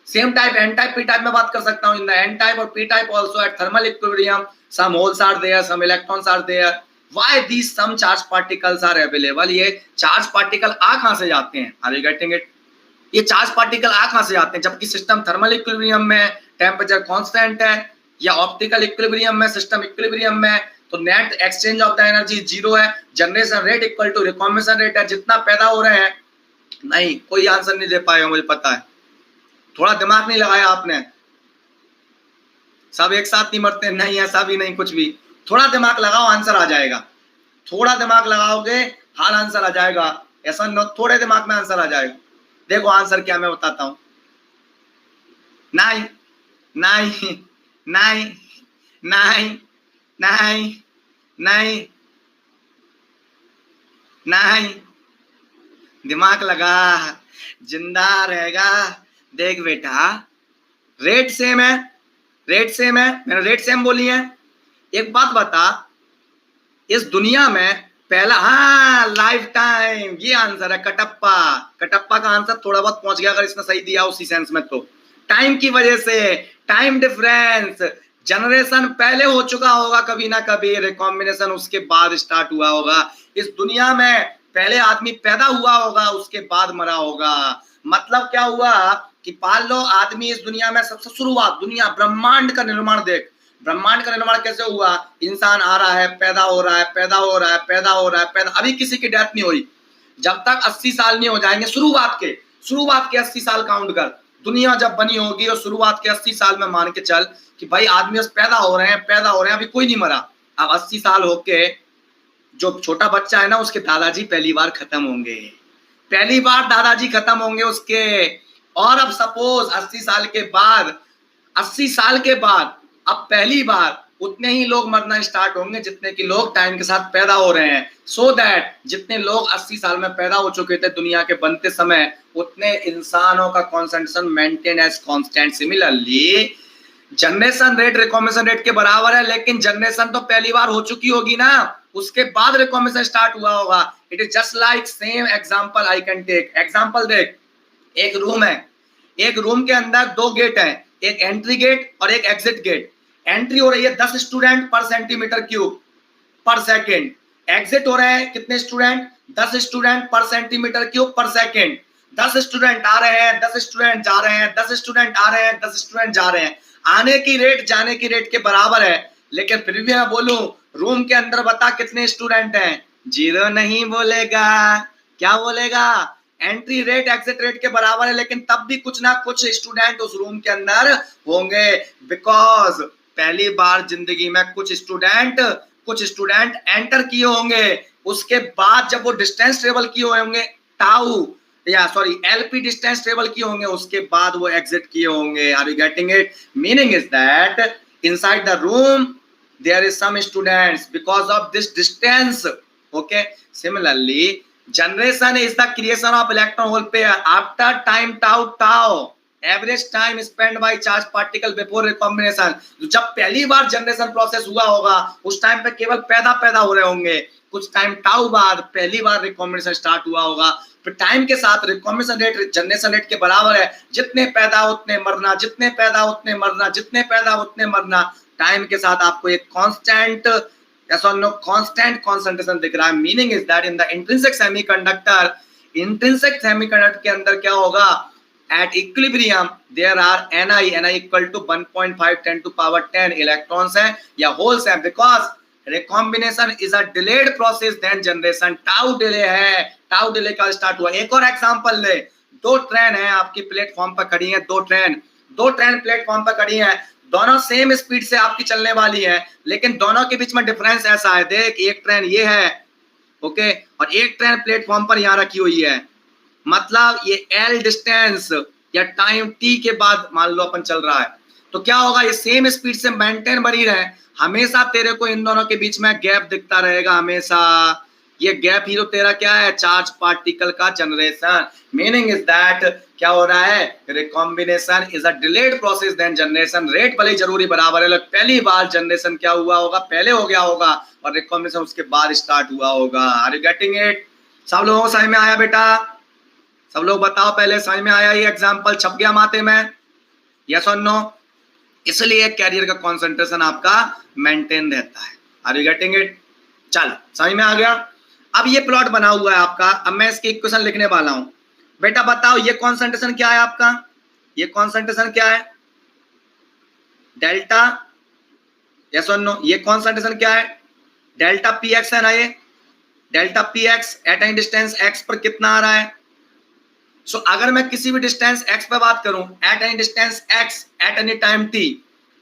Same type N type P type में बात कर सकता हूं। इन द एन टाइप और P type also at thermal equilibrium some holes are there, some electrons are there. Why these some charge particles are available? ये charge particle आ कहां से जाते हैं? Are you getting it? ये charge particle आ कहां से जाते हैं? जबकि सिस्टम थर्मल इक्विलिब्रियम में टेम्परेचर कांस्टेंट है, या ऑप्टिकल इक्विलिब्रियम में, सिस्टम इक्विलिब्रियम में तो net exchange of the energy 0 है, generation rate equal to recombination rate है, जितना पैदा हो रहे हैं। नहीं, कोई आंसर नहीं दे पाएगा, मुझे पता है। थोड़ा दिमाग नहीं लगाया आपने। सब एक साथ नहीं मरते, नहीं ऐसा भी नहीं कुछ भी। थोड़ा दिमाग लगाओ, आंसर आ जाएगा। थोड़ा दिमाग लगाओगे, हाल आंसर आ जाएगा। ऐसा न थोड़े दिमाग में आंसर आ जाएगा। देखो आंसर क्या मैं बताता हूं। नहीं नहीं नहीं नहीं नहीं नहीं नहीं, दिमाग लगा, जिंदा रहेगा। देख बेटा, रेट सेम है, रेट सेम है, मैंने रेट सेम बोली है। एक बात बता, इस दुनिया में पहला, हाँ लाइफ टाइम, ये आंसर है कटप्पा। कटप्पा का आंसर थोड़ा बहुत पहुंच गया अगर इसने सही दिया उसी सेंस में तो। टाइम की वजह से, टाइम डिफरेंस, जनरेशन पहले हो चुका होगा कभी ना कभी, रिकॉम्बिनेशन उसके बाद स्टार्ट हुआ होगा। इस दुनिया में पहले आदमी पैदा हुआ होगा, उसके बाद मरा होगा। मतलब क्या हुआ कि पाल लो आदमी इस दुनिया में सबसे शुरुआत, दुनिया ब्रह्मांड का निर्माण देख, ब्रह्मांड का निर्माण कैसे हुआ? इंसान आ रहा है, पैदा हो रहा है, पैदा हो रहा है, पैदा हो रहा है, पैदा, अभी किसी की डेथ नहीं हुई। जब तक 80 साल नहीं हो जाएंगे, शुरुआत के 80 साल काउंट कर, दुनिया जब बनी होगी और शुरुआत के 80 साल में मान के चल कि भाई आदमी बस पैदा हो रहे हैं, पैदा हो रहे हैं, अभी कोई नहीं मरा। अब 80 साल होके जो छोटा बच्चा है ना, उसके दादाजी पहली बार खत्म होंगे, पहली बार दादाजी खत्म होंगे उसके। और अब सपोज 80 साल के बाद, 80 साल के बाद अब पहली बार उतने ही लोग मरना स्टार्ट होंगे जितने कि लोग टाइम के साथ पैदा हो रहे हैं। सो दैट जितने लोग 80 साल में पैदा हो चुके थे दुनिया के बनते समय, उतने इंसानों का concentration maintain as constant. Similarly generation rate recombination rate के बराबर है, लेकिन जनरेशन तो पहली बार हो चुकी होगी ना, उसके बाद रिकॉम्बिनेशन स्टार्ट हुआ होगा। It is just like same example I can take. Example देख, एक रूम है, एक रूम के अंदर दो गेट हैं, एक एंट्री गेट और एक एग्जिट गेट। एंट्री हो रही है 10 स्टूडेंट पर सेंटीमीटर क्यूब पर सेकेंड, एग्जिट हो रहे हैं कितने स्टूडेंट? 10 स्टूडेंट पर सेंटीमीटर क्यूब पर सेकेंड। 10 स्टूडेंट आ रहे हैं, 10 स्टूडेंट जा रहे हैं, 10 स्टूडेंट आ रहे हैं, 10 स्टूडेंट जा रहे हैं। आने की रेट जाने की रेट के बराबर है, लेकिन फिर भी मैं बोलूं रूम के अंदर बता कितने स्टूडेंट हैं? 0 नहीं बोलेगा, क्या बोलेगा? एंट्री रेट एग्जिट रेट के बराबर है, लेकिन तब भी कुछ ना कुछ स्टूडेंट उस रूम के अंदर होंगे, बिकॉज पहली बार जिंदगी में कुछ स्टूडेंट एंटर किए होंगे। उसके बाद जब वो डिस्टेंस ट्रेवल किए होंगे, टाउ या सॉरी एलपी डिस्टेंस ट्रेवल किए होंगे, उसके बाद वो एग्जिट किए होंगे। Are you getting it? Meaning is that inside the room there is some students because of this distance. Okay, similarly generation is the creation of electron hole pair after time tau average time spent by charge particle before recombination. जब पहली बार generation process हुआ होगा उस time पे केवल पैदा हो रहे होंगे, कुछ टाइम टाउ बाद पहली बार रिकॉम्बिनेशन स्टार्ट हुआ होगा। फिर टाइम के साथ रिकॉम्बिनेशन रेट जनरेशन रेट के बराबर है, जितने पैदा उतने मरना, जितने पैदा उतने मरना, जितने पैदा उतने मरना। टाइम के साथ आपको एक constant yes or no constant concentration दिख रहा है। Meaning is that in the intrinsic semiconductor के अंदर क्या होगा? at equilibrium there are ni equal to 1.5 10 to power 10 electrons है या होल्स है, because recombination is a delayed process than generation. Tau delay है, टाउ डिले का स्टार्ट हुआ। एक और एग्जांपल ले, दो ट्रेन है आपकी प्लेटफॉर्म पर खड़ी है, दो ट्रेन प्लेटफॉर्म पर खड़ी है, दोनों सेम स्पीड से आपकी चलने वाली है, लेकिन दोनों के बीच में डिफरेंस ऐसा है, देख एक ट्रेन ये है, ओके, और एक ट्रेन प्लेटफॉर्म पर यहां रखी हुई है। मतलब ये एल डिस्टेंस या टाइम टी के बाद मान लो अपन चल रहा है, तो क्या होगा? ये सेम स्पीड से मेंटेन बनी रहे, हमेशा तेरे को इन दोनों के बीच में गैप दिखता रहेगा हमेशा। ये गैप ही तो तेरा क्या है? चार्ज पार्टिकल का जनरेशन। मीनिंग इज दैट क्या हो रहा है? Recombination is a delayed process then generation. Rate भले जरूरी बराबर है, लेकिन पहली बार जनरेशन क्या हुआ होगा? पहले हो गया होगा, और रिकॉम्बिनेशन उसके बाद स्टार्ट हुआ होगा। Are you getting it? सब लोगों को समझ में आया बेटा? सब लोग बताओ पहले, समझ में आया? ये एग्जांपल छप गया माथे में? यस और नो? इसलिए कैरियर का कंसंट्रेशन आपका मेंटेन रहता है। Are you getting it? चलो समझ में आ गया। अब ये प्लॉट बना हुआ है आपका, अब मैं इसकी इक्वेशन लिखने वाला हूं। बेटा बताओ ये कंसंट्रेशन क्या है आपका? ये कंसंट्रेशन क्या है? डेल्टा, यस और नो? ये कंसंट्रेशन क्या है? डेल्टा पी एक्स है ना, ये delta P X eight any distance x पर कितना आ रहा है? सो अगर मैं किसी भी डिस्टेंस x पे बात करूं, eight any distance x eight any time t,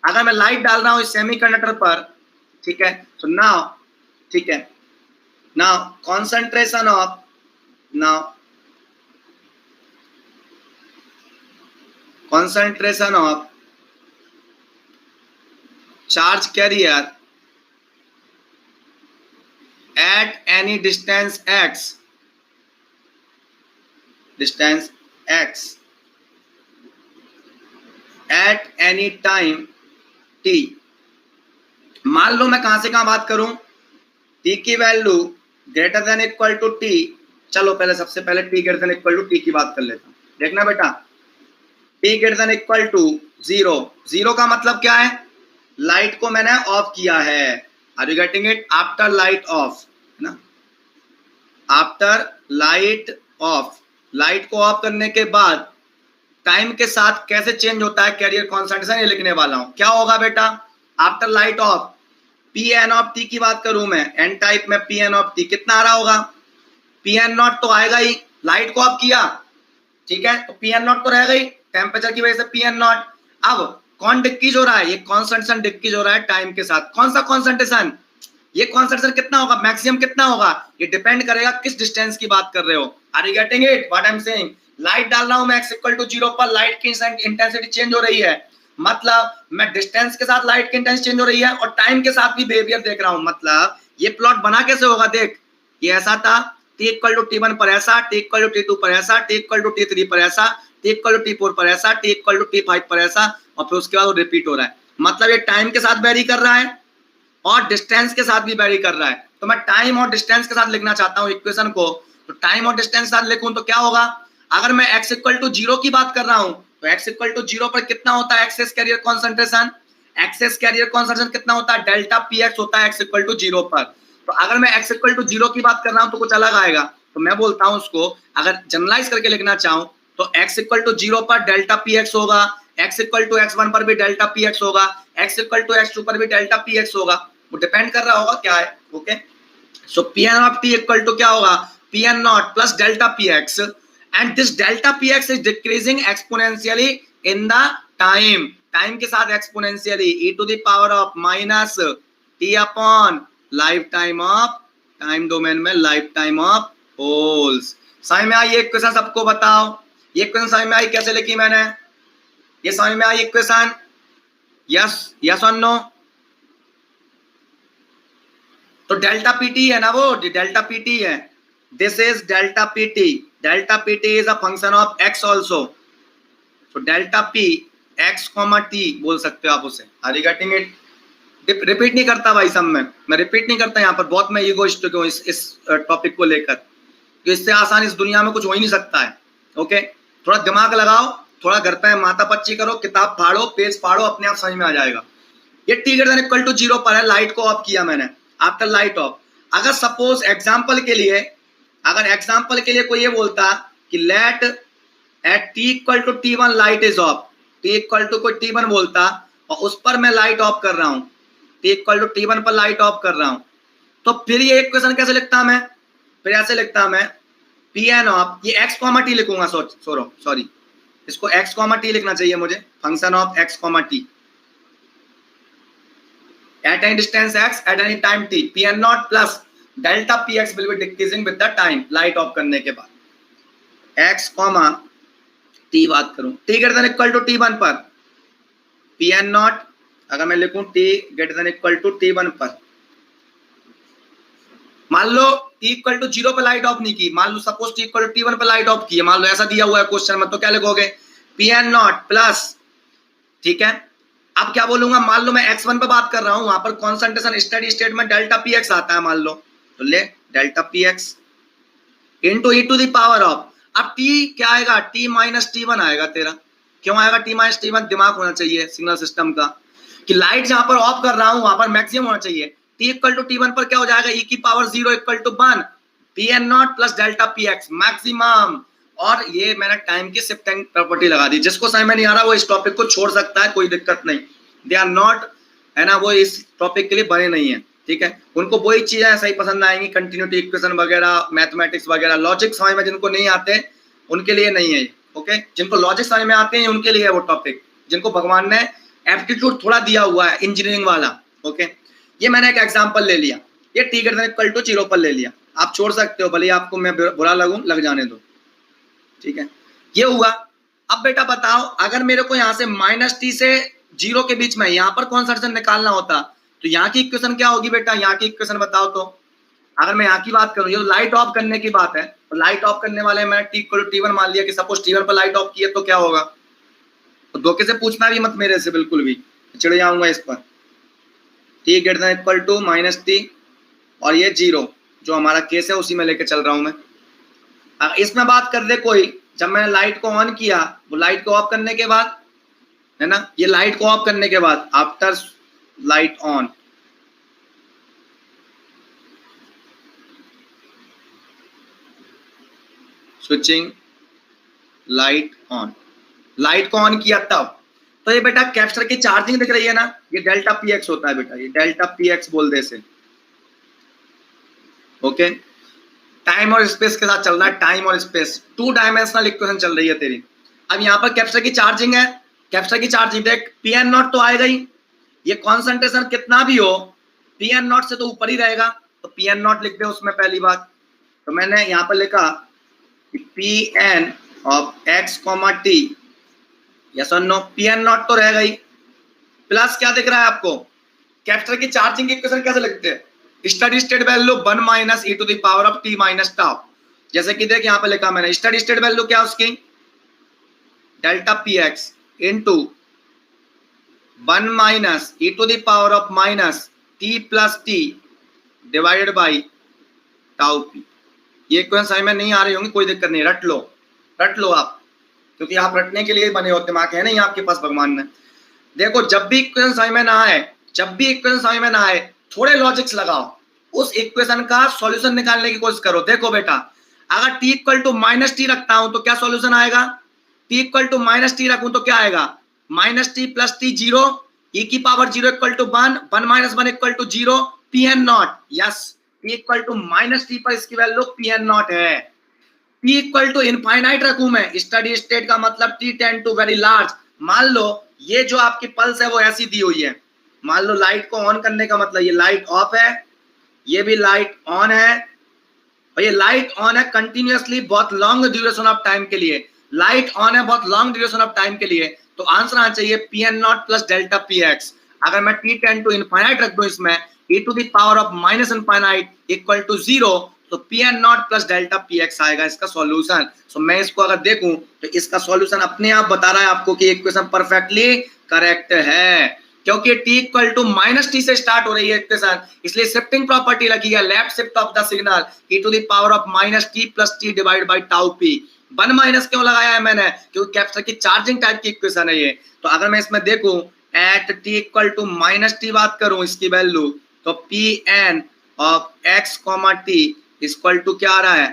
अगर मैं लाइट डाल रहा हूं इस सेमीकंडक्टर पर, ठीक है, सो नाउ, ठीक है, now concentration of, now concentration of charge carrier at any distance x at any time t। मान लो मैं कहां से कहां बात करूं, t की value greater than equal to t। चलो पहले सबसे पहले t greater than equal to t की बात कर लेता हूं। देखना बेटा, t greater than equal to 0। 0 का मतलब क्या है, लाइट को मैंने ऑफ किया है। Are you getting it? After light off, है ना, आफ्टर लाइट ऑफ। लाइट को ऑफ करने के बाद टाइम के साथ कैसे चेंज होता है कैरियर कॉन्सेंट्रेशन, ये लिखने वाला हूं। क्या होगा बेटा, after light off P N of T की बात करूं मैं, एन टाइप में पी एन ऑफ टी कितना आ रहा होगा, पी एन नॉट तो आएगा ही, लाइट को ऑफ किया, ठीक है, तो पी एन नॉट तो रहेगा ही, टेम्परेचर की वजह से पी एन नॉट। अब कौन डिक्रीज हो रहा है, ये कॉन्सेंट्रेशन डिक्रीज हो रहा है टाइम के साथ। कौन सा कॉन्सेंट्रेशन, ये कॉन्सेंट्रेशन कितना होगा, मैक्सिमम कितना होगा, ये डिपेंड करेगा किस डिस्टेंस की बात कर रहे हो। Are you getting it what I am saying? Light डाल रहा हूं मैं x इक्वल टू 0 पर, लाइट की इंटेंसिटी चेंज हो रही है, मतलब मैं डिस्टेंस के साथ लाइट की इंटेंसिटी चेंज हो रही है और टाइम के साथ भी बिहेवियर देख रहा हूं। मतलब ये प्लॉट बना कैसे होगा, देख ये ऐसा था, t इक्वल टू t1 पर ऐसा, t इक्वल टू t2 पर ऐसा, t इक्वल टू t3 पर ऐसा, t इक्वल टू t4 पर ऐसा, t इक्वल टू t5 पर ऐसा, और फिर उसके बाद वो रिपीट हो रहा है। मतलब ये टाइम के साथ वेरी कर रहा है और डिस्टेंस के साथ भी वेरी कर रहा है। तो मैं टाइम और डिस्टेंस के साथ लिखना चाहता हूं इक्वेशन को, तो टाइम और डिस्टेंस के साथ लिखूं तो क्या होगा, अगर मैं x इक्वल टू 0 की बात कर रहा हूं तो x इक्वल टू 0 पर कितना होता है excess carrier concentration, excess carrier concentration कितना होता है, डेल्टा px होता है x इक्वल टू 0 पर। तो अगर मैं x इक्वल टू 0 की बात कर रहा हूं तो कुछ अलग आएगा, तो मैं बोलता हूं उसको अगर जनरलाइज करके लिखना चाहूं तो x इक्वल टू 0 पर डेल्टा px होगा, x इक्वल टू x1 पर भी डेल्टा px होगा, x इक्वल टू x2 पर भी डेल्टा px होगा, वो डिपेंड कर रहा होगा क्या है। Okay, so pn of t equal to क्या होगा, pn not plus delta px, and this delta px is decreasing exponentially in the time, time के साथ exponentially e to the power of minus t upon lifetime of, time domain में lifetime of holes। समझ में आई ये equation? सबको बताओ ये equation समझ में आई कैसे लिखी मैंने, ये समझ में आई इक्वेशन? यस यस और नो? तो डेल्टा पीटी है ना, वो डेल्टा पीटी है, this is delta PT, delta PT is a function of x also, तो delta P x comma T बोल सकते हो आप उसे। Are you getting it? Repeat नहीं करता भाई सब में, मैं रिपीट नहीं करता यहाँ पर, बहुत मैं ईगोइस्टिक हूँ इस टॉपिक को लेकर, तो इससे आसान इस दुनिया में कुछ हो ही नहीं सकता है। ओके, थोड़ा दिमाग लगाओ, थोड़ा घर पे माता पच्ची करो, किताब फाड़ो, पेज फाड़ो, अपने आप समझ में आ जाएगा। ये t greater than equal to 0 पर है, लाइट को ऑफ किया मैंने, आफ्टर लाइट ऑफ। अगर सपोज एग्जांपल के लिए, अगर एग्जांपल के लिए कोई ये बोलता कि let at t equal to t1 light is off, t equal to कोई t1 बोलता और उस पर मैं लाइट ऑफ कर रहा हूं, t इक्वल टू t1 पर लाइट ऑफ कर रहा हूं, तो फिर ये इक्वेशन कैसे लिखता मैं, फिर ऐसे लिखता मैं pn ऑफ, ये x कॉमा t लिखूंगा, सॉरी इसको x कॉमा t लिखना चाहिए मुझे, function of x comma t at any distance x at any time t, pn not plus delta px will be decreasing with the time, light off करने के बाद x comma t बात करूं, t greater than equal to t1 पर pn not, अगर मैं लिखूं t greater than equal to t1 पर, मान लो t इक्वल टू 0 पर लाइट ऑफ नहीं की, मान लो suppose t equal to t1 पर लाइट ऑफ की है, मान लो ऐसा दिया हुआ है क्वेश्चन में, तो क्या लिखोगे, pn नॉट प्लस, ठीक है। अब क्या बोलूंगा, मान लो मैं x1 पर बात कर रहा हूं, वहां पर कॉन्सेंट्रेशन स्टेडी स्टेट में डेल्टा px आता है, मान लो, तो ले delta px into e to the power of, अब t क्या आएगा, t माइनस t1 आएगा तेरा। क्यों आएगा t माइनस t1? दिमाग होना चाहिए सिग्नल सिस्टम का कि लाइट जहां पर ऑफ कर रहा हूं वहां पर मैक्सिमम होना चाहिए। t इक्वल टू t1 पर क्या हो जाएगा, e की power 0 equal to 1 pn not plus delta px maximum, और ये मैंने टाइम की शिफ्टिंग प्रॉपर्टी लगा दी। जिसको समझ में नहीं आ रहा वो इस टॉपिक को छोड़ सकता है, कोई दिक्कत नहीं, दे आर नॉट, है ना, वो इस टॉपिक के लिए बने नहीं है, ठीक है। उनको वही चीजें सही पसंद आएंगी, कंटिन्यूटी इक्वेशन वगैरह, मैथमेटिक्स वगैरह, लॉजिक समझ में जिनको नहीं आते उनके लिए नहीं है। ओके, जिनको लॉजिक समझ में आते हैं उनके लिए है वो टॉपिक, जिनको भगवान ने एप्टीट्यूड थोड़ा दिया हुआ है इंजीनियरिंग वाला। ओके, ये मैंने एक एग्जांपल ले लिया, ये t greater than equal to 0 पर ले लिया, आप छोड़ सकते हो, भले आपको मैं बुरा लगूं, लग जाने दो, ठीक है। ये हुआ। अब बेटा बताओ, अगर मेरे को यहाँ से -t से 0 के बीच में यहाँ पर कॉन्सेंट्रेशन निकालना होता तो यहाँ की इक्वेशन क्या होगी बेटा? यहाँ की इक्वेशन बताओ तो। अगर मैं यहाँ की बात करूँ, ये तो लाइट ऑफ करने की बात है, तो लाइट ऑफ करने वाले मैं t=t1 मान लिया कि सपोज t1 पर लाइट ऑफ किया तो क्या होगा? तो धोखे से पूछना भी मत मेरे से, बिल्कुल भी चिढ़ जाऊंगा इस पर। t > -t और ये 0 जो हमारा केस है उसी में लेके चल रहा हूं मैं। अगर इसमें बात कर दे कोई, जब मैंने लाइट को ऑन किया, वो लाइट को ऑफ करने के बाद है ना, ये लाइट को ऑफ करने के बाद after light on, switching light on, light को ऑन किया तब, तो ये बेटा कैपेसिटर की चार्जिंग दिख रही है ना, ये डेल्टा px होता है बेटा, ये डेल्टा px बोल दे इसे। ओके, टाइम और स्पेस के साथ चल रहा है, टाइम और स्पेस, 2 डायमेंशनल इक्वेशन चल रही है तेरी। अब यहाँ पर कैपेसिटर की चार्जिंग है, कैपेसिटर की चार्जिंग देख, Pn0 तो आएगा ही, ये कॉन्सेंट्रेशन कितना भी हो Pn0 से तो ऊपर ही रहेगा, तो Pn0 लिख दे उसमें पहली बात। तो मैंने यहाँ पर लिखा Pn of x, t, yes और नो, Pn0 तो रहेगा ही, प्लस क्या दिख रहा है आपको? कैपेसिटर की चार्जिंग की इक्वेशन कैसे लिखते हैं? Steady state value 1 - e⁻t - tau। जैसे कि देख यहाँ पे लिखा मैंने, स्टेडी स्टेट वैल्यू क्या उसकी? Delta px into 1 - e⁻t + t divided by tau p। ये इक्वेशन समझ में नहीं आ रही होंगी, कोई दिक्कत नहीं, रट लो आप, क्योंकि आप रटने के लिए बने हो, दिमाग है नहीं आपके पास भगवान ने। देखो, जब भी इक्वेशन समझ में ना आए, थोड़े लॉजिक्स लगाओ, उस इक्वेशन का सॉल्यूशन निकालने की कोशिश करो। देखो बेटा, अगर t = -t रखता हूं तो क्या सॉल्यूशन आएगा? t = -t रखूं तो क्या आएगा? -t + t 0, e⁻0 = 1, 1 - 1 = 0, Pn0। Yes, t = -t पर इसकी वैल्यू Pn0 है। t ∞ रखूं मैं, स्टडी स्टेट का मतलब t tend to very large. मान लो ये जो आपकी पल्स है वो ऐसी दी हुई है, मान लो लाइट को ऑन करने का मतलब ये लाइट ऑफ है, ये भी लाइट ऑन है, और ये लाइट ऑन है कंटिन्यूअसली बहुत लॉन्ग ड्यूरेशन ऑफ टाइम के लिए, लाइट ऑन है बहुत लॉन्ग ड्यूरेशन ऑफ टाइम के लिए। तो आंसर आना चाहिए Pn0 + डेल्टा px। अगर मैं t टेंड टू इनफाइनाइट रख दूं इसमें, e⁻⁻∞ = 0, तो Pn0 + डेल्टा px आएगा इसका सॉल्यूशन। सो मैं इसको अगर देखूं तो इसका सॉल्यूशन अपने आप बता रहा है आपको कि इक्वेशन परफेक्टली करेक्ट है, क्योंकि t = -t से स्टार्ट हो रही है इक्वेशन, इसलिए शिफ्टिंग प्रॉपर्टी लगी है, left shift of the signal, e⁻⁻t + t divide by tau p। 1 - क्यों लगाया है मैंने? क्योंकि कैपेसिटर की चार्जिंग टाइप की इक्वेशन है ये। तो अगर मैं इसमें देखूं एट t = -t बात करूं इसकी वैल्यू, तो Pn of x, t equal to क्या आ रहा है?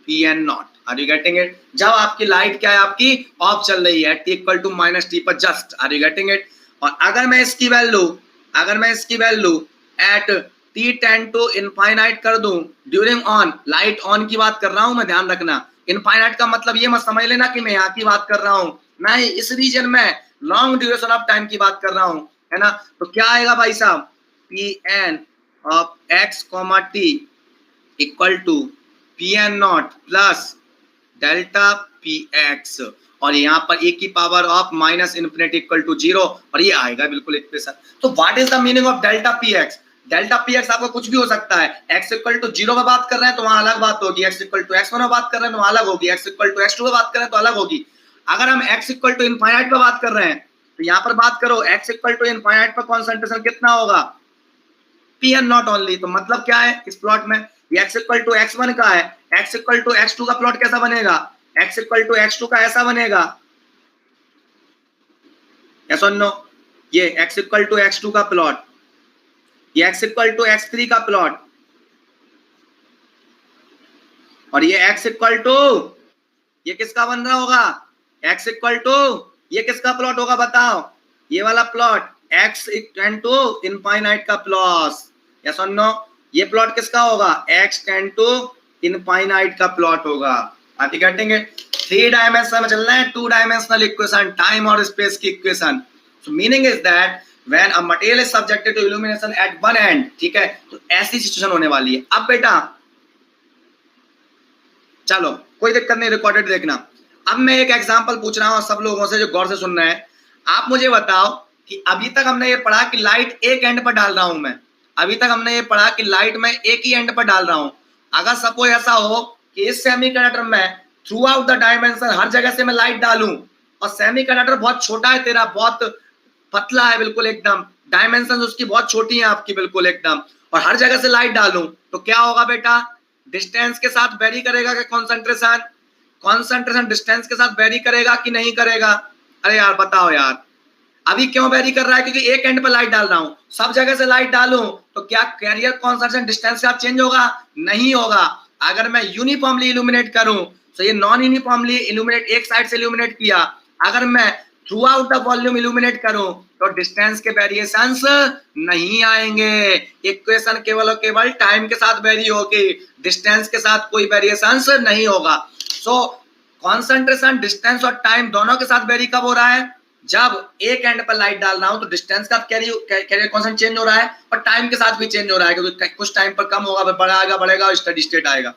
Pn0। Are you getting it? जब आपकी लाइट क्या है, आपकी ऑफ चल रही है, t = -t पर just, are you getting it? और अगर मैं इसकी value at t tend to infinite कर दूं ड्यूरिंग ऑन, लाइट ऑन की बात कर रहा हूं मैं, ध्यान रखना। इनफाइनाइट का मतलब ये मत समझ लेना कि मैं यहाँ की बात कर रहा हूं, नहीं, इस रीजन में लॉन्ग ड्यूरेशन ऑफ टाइम की बात कर रहा हूं, है ना। तो क्या आएगा भाई साहब? Pn of x, t equal to Pn0 + delta px, और यहाँ पर e⁻⁻∞ = 0, और ये आएगा बिल्कुल इक्वेशन। तो what is the meaning of delta px? Delta px आपका कुछ भी हो सकता है। x = 0 पर बात कर रहे हैं तो वहां अलग बात होगी, x = x1 पर बात कर रहे हैं तो वहां अलग होगी, x = x2 पर बात कर रहे हैं तो अलग होगी। अगर हम x = इनफाइनाइट पर बात कर रहे हैं तो यहाँ पर बात करो x = इनफाइनाइट पर कॉन्सेंट्रेशन कितना होगा? Pn0 only. तो मतलब क्या है इस प्लॉट में? ये x = x1 का है, x = x2 का प्लॉट कैसा बनेगा? x = x2 का ऐसा बनेगा, यस और नो? ये x = x2 का प्लॉट, ये x = x3 का प्लॉट, और ये x = ये किसका बन रहा होगा? x = ये किसका प्लॉट होगा बताओ? ये वाला plot, x tend to infinite का प्लॉट, यस और नो? ये प्लॉट किसका होगा? x टेंड टू इनफाइनाइट का प्लॉट होगा। आप गेटिंग इट? 3 डायमेंशन में चलना है, 2 डायमेंशनल इक्वेशन, टाइम और स्पेस की equation. So meaning is that when a material is subjected to illumination at one end, ठीक है, तो ऐसी सिचुएशन होने वाली है। अब बेटा चलो कोई दिक्कत नहीं, रिकॉर्डेड देखना। अब मैं एक एग्जांपल पूछ रहा हूं सब लोगों से जो गौर से सुन रहे हैं, आप मुझे बताओ कि अभी तक हमने ये पढ़ा कि लाइट एक एंड पर डाल रहा हूं मैं, अभी तक हमने ये पढ़ा कि लाइट मैं एक ही एंड पर डाल रहा हूं। अगर सपोज ऐसा हो कि इस सेमीकंडक्टर में थ्रू आउट द डायमेंशन हर जगह से मैं लाइट डालूं, और सेमीकंडक्टर बहुत छोटा है तेरा, बहुत पतला है बिल्कुल एकदम, डायमेंशन उसकी बहुत छोटी है आपकी बिल्कुल एकदम, और हर जगह से लाइट डालूं, तो क्या होगा बेटा? डिस्टेंस के साथ वेरी करेगा कि कॉन्सेंट्रेशन? कॉन्सेंट्रेशन डिस्टेंस के साथ वेरी करेगा कि नहीं करेगा? अरे यार बताओ यार, अभी क्यों वेरी कर रहा है? क्योंकि एक एंड पर लाइट डाल रहा हूं, सब जगह से लाइट डालूं तो क्या कैरियर कॉन्सेंट्रेशन डिस्टेंस के साथ चेंज होगा? नहीं होगा। अगर मैं यूनिफॉर्मली इल्यूमिनेट करूं तो ये नॉन यूनिफॉर्मली इल्यूमिनेट, एक साइड से इल्यूमिनेट किया, अगर मैं through out the volume illuminate करूं तो डिस्टेंस के वेरिएशंस नहीं आएंगे। इक्वेशन केवल और केवल टाइम के साथ वेरी होगी, डिस्टेंस के साथ कोई वेरिएशंस नहीं होगा। सो कॉन्सेंट्रेशन डिस्टेंस और टाइम दोनों के साथ वेरी कब हो रहा है? जब एक एंड पर लाइट डाल रहा हूं तो डिस्टेंस का कैरियर कांस्टेंट चेंज हो रहा है और टाइम के साथ भी चेंज हो रहा है, क्योंकि कुछ टाइम पर कम होगा, फिर बढ़ेगा बढ़ेगा, स्टेडी स्टेट आएगा।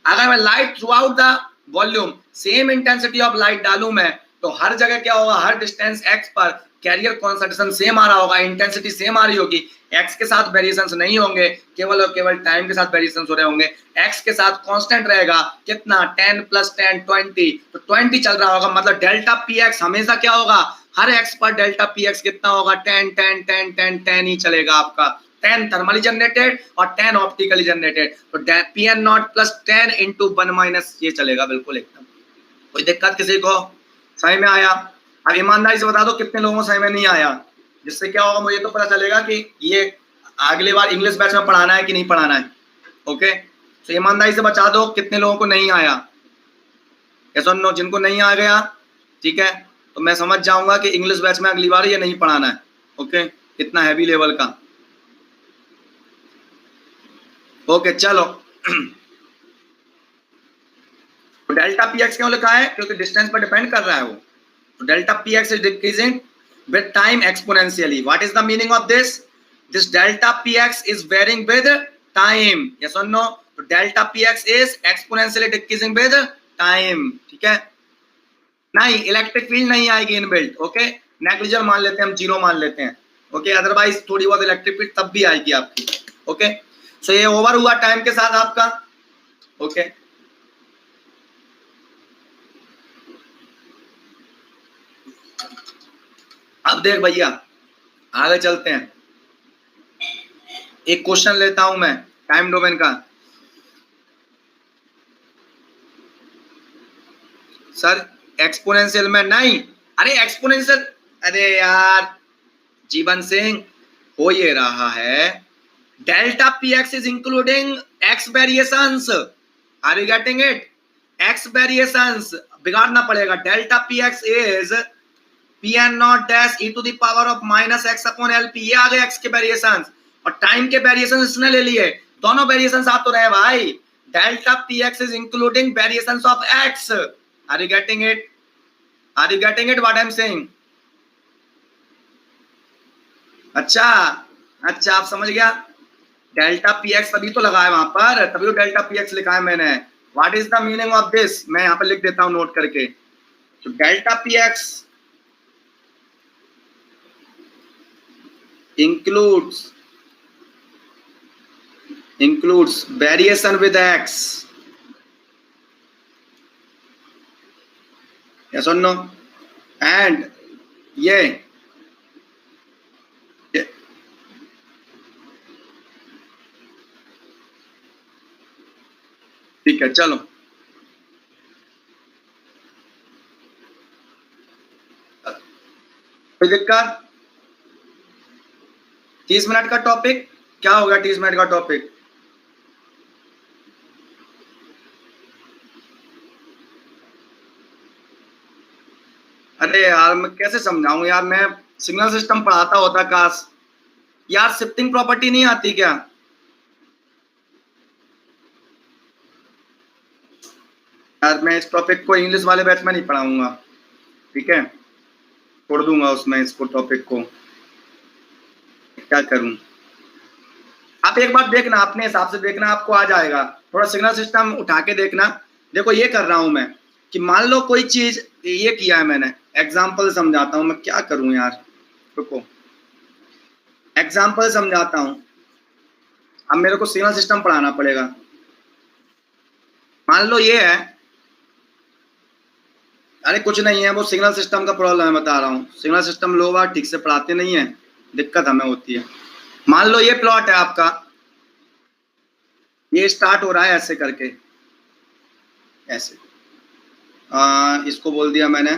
अगर मैं light through out the volume same intensity of light डालूं मैं, तो हर जगह क्या होगा? हर डिस्टेंस x पर कैरियर कॉन्सेंट्रेशन सेम आ रहा होगा, इंटेंसिटी सेम आ रही होगी, x के साथ वेरिएशंस नहीं होंगे, केवल और केवल टाइम के साथ वेरिएशंस हो रहे होंगे। x के साथ कांस्टेंट रहेगा कितना? 10 + 10 20, तो 20 चल रहा होगा, मतलब डेल्टा px हमेशा क्या होगा? हर x पर डेल्टा px कितना होगा? 10 10 10 10 10 ही चलेगा आपका, 10 थर्मली जनरेटेड और 10 ऑप्टिकली जनरेटेड, तो Pn0 + 10 × 1 - ये चलेगा बिल्कुल एकदम। कोई दिक्कत किसी को? समझ में आया? अब ईमानदारी से बता दो कितने लोगों को समझ में नहीं आया, जिससे क्या होगा मुझे तो पता चलेगा कि ये अगली बार इंग्लिश बैच में पढ़ाना है कि नहीं पढ़ाना है। ओके, तो ईमानदारी से बता दो कितने लोगों को नहीं आया। यस और नो? जिनको नहीं आ गया ठीक है, तो मैं समझ जाऊंगा कि इंग्लिश बैच में अगली बार ये नहीं पढ़ाना है। ओके, इतना हैवी लेवल का। ओके चलो। डेल्टा px क्यों लिखा है? क्योंकि डिस्टेंस पर डिपेंड कर रहा है वो। तो delta px is decreasing with time exponentially. What is the meaning of this? This delta px is varying with time. Yes और नो? तो delta px is exponentially decreasing with time. ठीक है, नहीं इलेक्ट्रिक फील्ड नहीं आएगी inbuilt. Okay, negligible मान लेते हैं हम, जीरो मान लेते हैं। ओके, अदरवाइज थोड़ी बहुत इलेक्ट्रिक फील्ड तब भी आएगी आपकी। ओके, सो ये ओवर हुआ टाइम के साथ आपका। ओके, अब देख भैया आगे चलते हैं। एक क्वेश्चन लेता हूं मैं टाइम डोमेन का। सर एक्सपोनेंशियल में नहीं, अरे एक्सपोनेंशियल, अरे यार जीवन सिंह, हो ये रहा है delta px is including x variations. Are you getting it? x variations बिगाड़ना पड़ेगा। Delta px is Pn0 dash e⁻⁻x LP, ये आ गए x के वेरिएशंस, और टाइम के वेरिएशंस इसने ले लिए, दोनों वेरिएशंस आ तो रहे भाई। Delta px is including variations of x। Are you getting it? Are you getting it what I am saying? अच्छा अच्छा, आप समझ गया। डेल्टा px तभी तो लगा है वहां पर, तभी तो डेल्टा px लिखा है मैंने। What is the meaning of this? मैं यहाँ पर लिख देता हूँ नोट करके। तो delta px includes variation with x. Yes or no? And ये ठीक है, चलो कोई दिक्कत? 30 मिनट का टॉपिक क्या होगा? 30 मिनट का टॉपिक अरे यार मैं कैसे समझाऊं यार, मैं सिग्नल सिस्टम पढ़ाता होता काश। यार शिफ्टिंग प्रॉपर्टी नहीं आती क्या? यार मैं इस टॉपिक को इंग्लिश वाले बैच में नहीं पढ़ाऊंगा, ठीक है, छोड़ दूंगा उसमें इसको, टॉपिक को। क्या करूं? आप एक बार देखना, अपने हिसाब से देखना, आपको आ जाएगा। थोड़ा सिग्नल सिस्टम उठा के देखना। देखो ये कर रहा हूं मैं, कि मान लो कोई चीज ये किया है मैंने, एग्जाम्पल समझाता हूं मैं, क्या करूं यार, रुको, एग्जाम्पल समझाता हूं। अब मेरे को सिग्नल सिस्टम पढ़ाना पड़ेगा। मान लो ये है, अरे कुछ नहीं है, वो सिग्नल सिस्टम का प्रॉब्लम है, बता रहा हूँ। सिग्नल सिस्टम लो बार ठीक से पढ़ाते नहीं है, दिक्कत हमें होती है। मान लो ये प्लॉट है आपका, ये स्टार्ट हो रहा है ऐसे करके, ऐसे इसको बोल दिया मैंने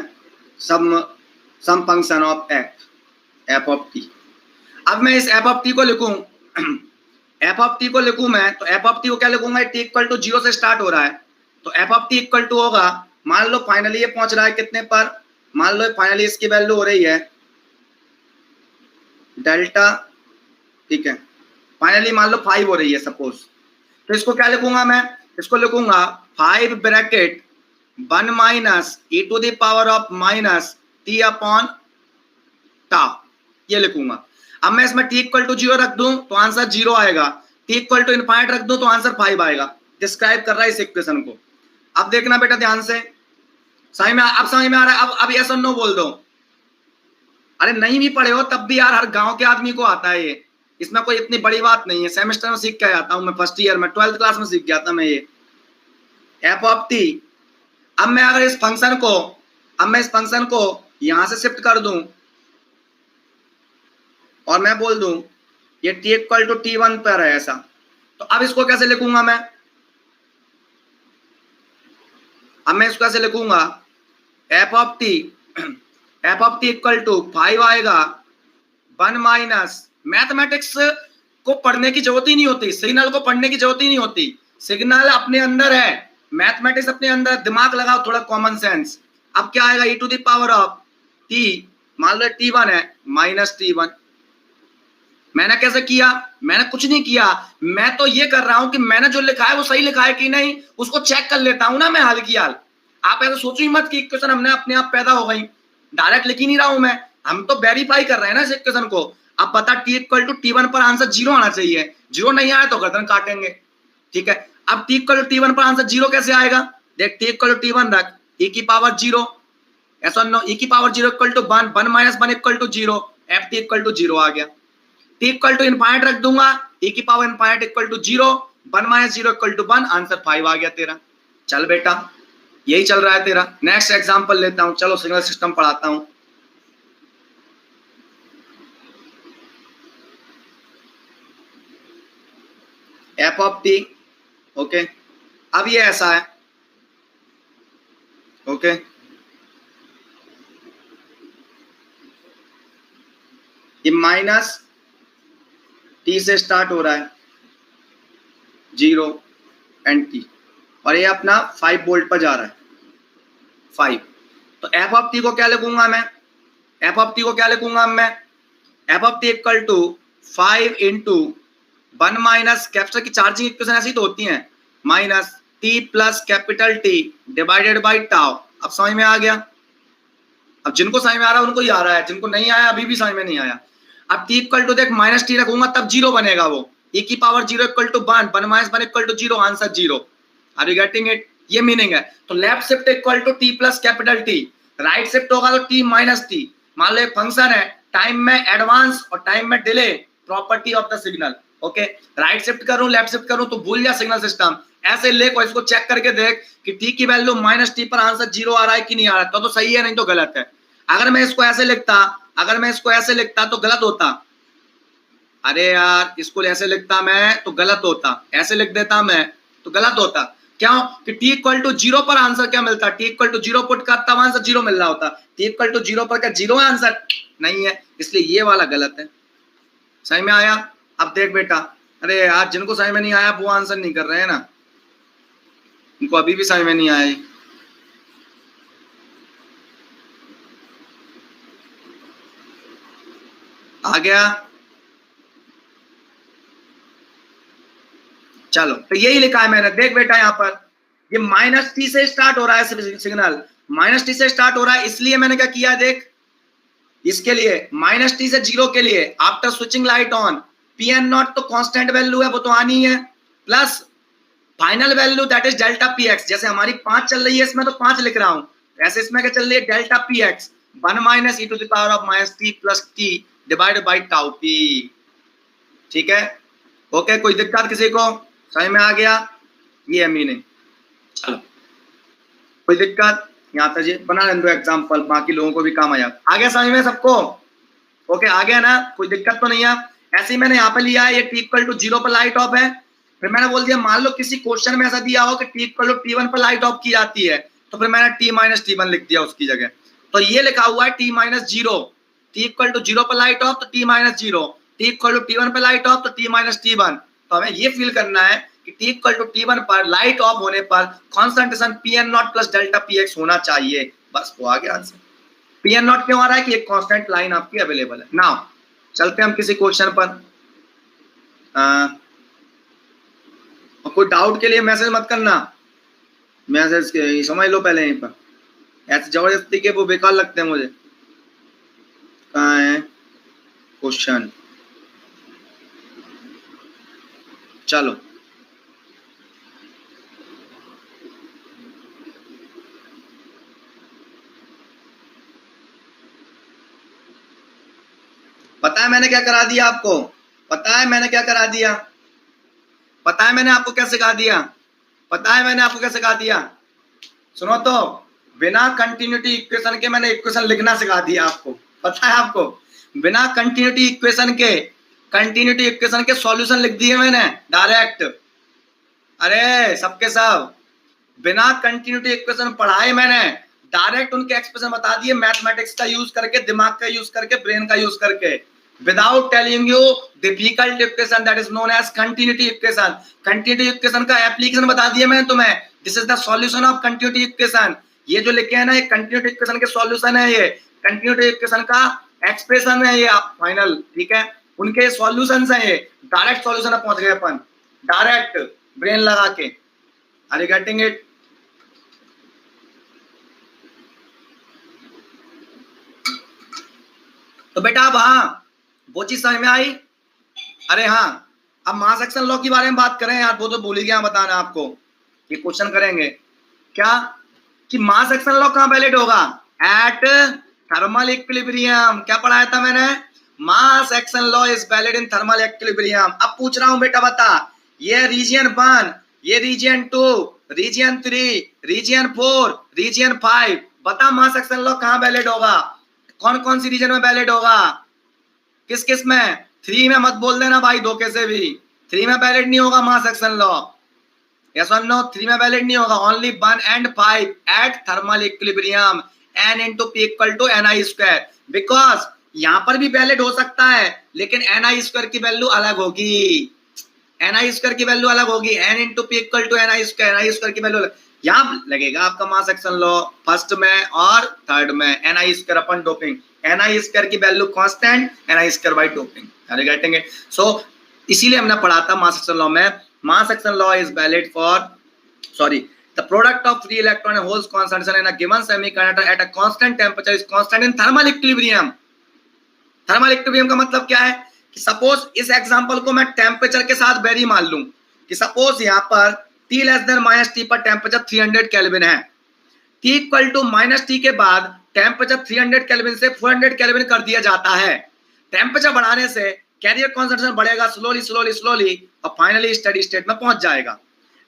sum function of F of T. अब मैं इस एफ ऑफ टी को लिखूं, एफ ऑफ टी को लिखूं मैं, तो एफ ऑफ टी को क्या लिखूंगा, टी इक्वल टू 0 से स्टार्ट हो रहा है, तो F of T equal to होगा, मान लो फाइनली ये पहुंच रहा है कितने पर, मान लो फाइनली इसकी वैल्यू हो रही है डेल्टा, ठीक है, फाइनली मान लो 5 हो रही है सपोज, तो इसको क्या लिखूंगा मैं, इसको लिखूंगा 5 bracket 1 minus e to the power of minus T upon tau, ये लिखूंगा। अब मैं इसमें t इक्वल टू 0 रख दूं तो आंसर 0 आएगा, t इक्वल टू इनफाइनाइट रख दूं तो आंसर 5 आएगा। डिस्क्राइब कर रहा है इस इक्वेशन को। अब देखना बेटा ध्यान से, समझ में, अब समझ में आ रहा है, अब यस और नो बोल दो। अरे नहीं भी पढ़े हो तब भी यार हर गांव के आदमी को आता है ये, इसमें कोई इतनी बड़ी बात नहीं है, सेमेस्टर में सीख के आता हूं मैं, फर्स्ट ईयर में 12th क्लास में सीख गया था मैं ये एफ ऑफ टी। अब मैं अगर इस फंक्शन को, अब मैं इस फंक्शन को यहां से शिफ्ट कर दूं और मैं बोल दूं ये t इक्वल टू t1 पर है ऐसा, तो अब इसको कैसे लिखूंगा मैं, अब मैं इसको कैसे लिखूंगा, F of T equal to 5 आएगा 1 माइनस, मैथमेटिक्स को पढ़ने की जरूरत ही नहीं होती, सिग्नल को पढ़ने की जरूरत ही नहीं होती, सिग्नल अपने अंदर है, मैथमेटिक्स अपने अंदर, दिमाग लगाओ थोड़ा, कॉमन सेंस। अब क्या आएगा, e to the power of t, मान लो t1 है माइनस t1। मैंने कैसे किया, मैंने कुछ नहीं किया, मैं तो ये कर रहा हूं कि मैंने जो लिखा है वो सही लिखा है कि नहीं, उसको चेक कर लेता हूं ना मैं हाल की हाल। आप ऐसा सोचो ही मत कि इक्वेशन हमने अपने आप पैदा हो गई, डायरेक्ट लिख ही नहीं रहा हूं मैं, हम तो वेरीफाई कर रहे हैं ना इस इक्वेशन को। अब पता t इक्वल टू t1 पर आंसर 0 आना चाहिए, 0 नहीं आया तो गर्दन काटेंगे, ठीक है। अब t इक्वल टू t1 पर आंसर 0 कैसे आएगा, देख t इक्वल टू t1 रख, e की पावर 0, ऐसा नो, e की power 0 equal to 1, 1 minus 1 equal to 0, F T equal to 0 आ गया। t इक्वल टू इनफाइनाइट रख दूंगा, e की power infinite equal to 0, 1 minus 0 equal to 1, answer 5 आ गया तेरा। चल बेटा यही चल रहा है तेरा। नेक्स्ट एग्जांपल लेता हूं, चलो सिग्नल सिस्टम पढ़ाता हूं। एफ ऑफ टी, ओके, अब ये ऐसा है, ओके, ये माइनस टी से स्टार्ट हो रहा है 0 एंड टी, और ये अपना 5 वोल्ट पर जा रहा है 5, तो एफ ऑफ टी को क्या लिखूंगा मैं, एफ ऑफ टी को क्या लिखूंगा मैं, F of T equal to 5 into 1 minus, capital की चार्जिंग इक्वेशन ऐसी तो होती हैं, minus T plus capital T divided by tau. अब समझ में आ गया, अब जिनको समझ में आ रहा है उनको ही आ रहा है, जिनको नहीं आया अभी भी समझ में नहीं आया। अब t इक्वल टू देख माइनस टी रखूंगा तब 0 बनेगा वो, e की power 0 equal to 1, 1 minus 1 equal to 0, answer 0। Are you getting it, ये मीनिंग है। तो left shift equal to t plus capital T, right shift होगा तो t माइनस टी। मान लो एक फंक्शन है, टाइम में एडवांस और टाइम में delay, property of the signal, okay, right shift करूं लेफ्ट शिफ्ट करूं तो भूल जा सिग्नल सिस्टम, ऐसे लेको इसको चेक करके देख कि t की वैल्यू माइनस टी पर आंसर 0 आ रहा है कि नहीं आ रहा है, तो सही है नहीं तो गलत है। अगर मैं इसको ऐसे लिखता, अगर मैं इसको ऐसे लिखता तो गलत होता, अरे यार इसको ऐसे लिखता मैं तो गलत होता, ऐसे लिख देता मैं तो गलत होता, क्यों कि t इक्वल टू 0 पर आंसर क्या मिलता, t इक्वल टू 0 पुट का तब आंसर 0 मिल रहा होता, t इक्वल टू 0 पर क्या 0 है आंसर, नहीं है, इसलिए ये वाला गलत है। सही में आया। अब देख बेटा, अरे यार जिनको समझ में नहीं आया वो आंसर नहीं कर रहे हैं ना, इनको अभी भी समझ में नहीं आया। आ गया, चलो तो यही लिखा है मैंने, देख बेटा यहाँ पर ये माइनस टी से स्टार्ट हो रहा है सिग्नल, माइनस टी से स्टार्ट हो रहा है, इसलिए मैंने क्या किया, देख इसके लिए माइनस टी से 0 के लिए after switching light on, P N naught तो कांस्टेंट वैल्यू है वो तो आनी है, plus final value that is delta P X, जैसे हमारी 5 चल रही है इसमें तो 5 लिख रहा हूं, ऐसे इसमें क्या चल रही है delta P X 1 minus E to the power of minus T plus T divided by tau P. ठीक है, ओके, कोई दिक्कत किसी को, समझ में आ गया ये है मीनिंग। चलो कोई दिक्कत, यहाँ तक ये बना लें दो एग्जाम्पल, बाकी लोगों को भी काम आया। आ गया समझ में सबको? ओके आ गया ना, कोई दिक्कत तो नहीं है। ऐसे ही मैंने यहाँ पे लिया है, ये टी इक्वल टू 0 पर लाइट ऑफ है, फिर मैंने बोल दिया मान लो किसी क्वेश्चन में ऐसा दिया हो कि टी इक्वल टू T1 पर लाइट ऑफ की जाती है, तो फिर मैंने T माइनस T1 लिख दिया उसकी जगह। तो ये लिखा हुआ है T minus 0, T equal to 0 पर लाइट ऑफ तो T minus 0, T equal to T1 पर लाइट ऑफ तो T माइनस T1। तो हमें ये फील करना है कि T इक्वल टू T1 पर लाइट ऑफ होने पर concentration Pn not plus delta Px होना चाहिए, बस वो आ गया आंसर। Pn नॉट क्यों आ रहा है कि एक कांस्टेंट लाइन आपकी अवेलेबल है। नाउ चलते हैं हम किसी क्वेश्चन पर। कोई डाउट के लिए मैसेज मत करना, मैसेज के समझ लो पहले यहीं पर, ऐसे जबरदस्ती के वो बेकार लगते हैं मुझे। कहाँ है क्वेश्चन, चलो पता है मैंने क्या करा दिया आपको, पता है मैंने क्या करा दिया, पता है मैंने आपको क्या सिखा दिया, पता है मैंने आपको क्या सिखा दिया? सुनो तो, बिना कंटिन्यूटी इक्वेशन के मैंने इक्वेशन लिखना सिखा दिया आपको, पता है आपको? बिना कंटिन्यूटी इक्वेशन के सॉल्यूशन लिख दिए मैंने डायरेक्ट। अरे सबके सब बिना कंटिन्यूटी इक्वेशन पढ़ाए मैंने डायरेक्ट उनके एक्सप्रेशन बता दिए, मैथमेटिक्स का यूज करके, दिमाग का यूज करके, ब्रेन का यूज करके, without telling you difficult equation that is known as continuity equation। continuity equation का एप्लीकेशन बता दिया मैंने तुम्हें, this is the solution of continuity equation। ये जो लिखे हैं ना, ये continuity equation के सॉल्यूशन है, ये continuity equation का एक्सप्रेशन है ये फाइनल, ठीक है, उनके सॉल्यूशंस हैं ये, डायरेक्ट सॉल्यूशन पहुंच गए अपन, डायरेक्ट ब्रेन लगा के। Are you getting it? तो बेटा अब हाँ वो चीज समझ में आई? अरे हाँ, अब मास एक्शन लॉ के बारे में बात करें यार, वो तो भूल ही गया बताना आपको, ये क्वेश्चन करेंगे क्या कि मास एक्शन लॉ कहाँ वैलिड होगा? At thermal equilibrium. क्या पढ़ाया था मैंने? Mass action law is valid in thermal equilibrium. अब पूछ रहा हूं बेटा बता, ये रीजन 1, ये रीजन 2, रीजन 3, रीजन 4, रीजन 5, बता मास एक्शन लॉ कहाँ वैलिड होगा? कौन कौन सी रीजन में वैलिड होगा? किस किस में? 3 में मत बोल देना भाई धोखे से भी, 3 में वैलिड नहीं होगा मास एक्शन लॉ। यस और नो? 3 में वैलिड नहीं होगा, only 1 and 5 at thermal equilibrium, n into p equal to ni square. Because यहां पर भी वैलिड हो सकता है, लेकिन ni स्क्वायर की वैल्यू अलग होगी, ni स्क्वायर की वैल्यू अलग होगी, n into p equal to ni square की वैल्यू यहां लगेगा आपका मास एक्शन लॉ फर्स्ट में और थर्ड में, ni स्क्वायर अपन डोपिंग, ni स्क्वायर की value constant, ni square by doping. Are you getting it? So इसीलिए हमने पढ़ा था मास एक्शन लॉ में, mass action law is valid for the product of free electron and holes concentration in a given semiconductor at a constant temperature is constant in thermal equilibrium। Thermal equilibrium का मतलब क्या है कि suppose इस example को मैं temperature के साथ वेरी मान लूं कि सपोज यहां पर T less than minus T पर टेम्परेचर 300 केल्विन है, T equal to minus T के बाद टेम्परेचर 300 केल्विन से 400 केल्विन कर दिया जाता है। टेम्परेचर बढ़ाने से कैरियर कॉन्सेंट्रेशन बढ़ेगा स्लोली और फाइनली स्टेडी स्टेट में पहुंच जाएगा।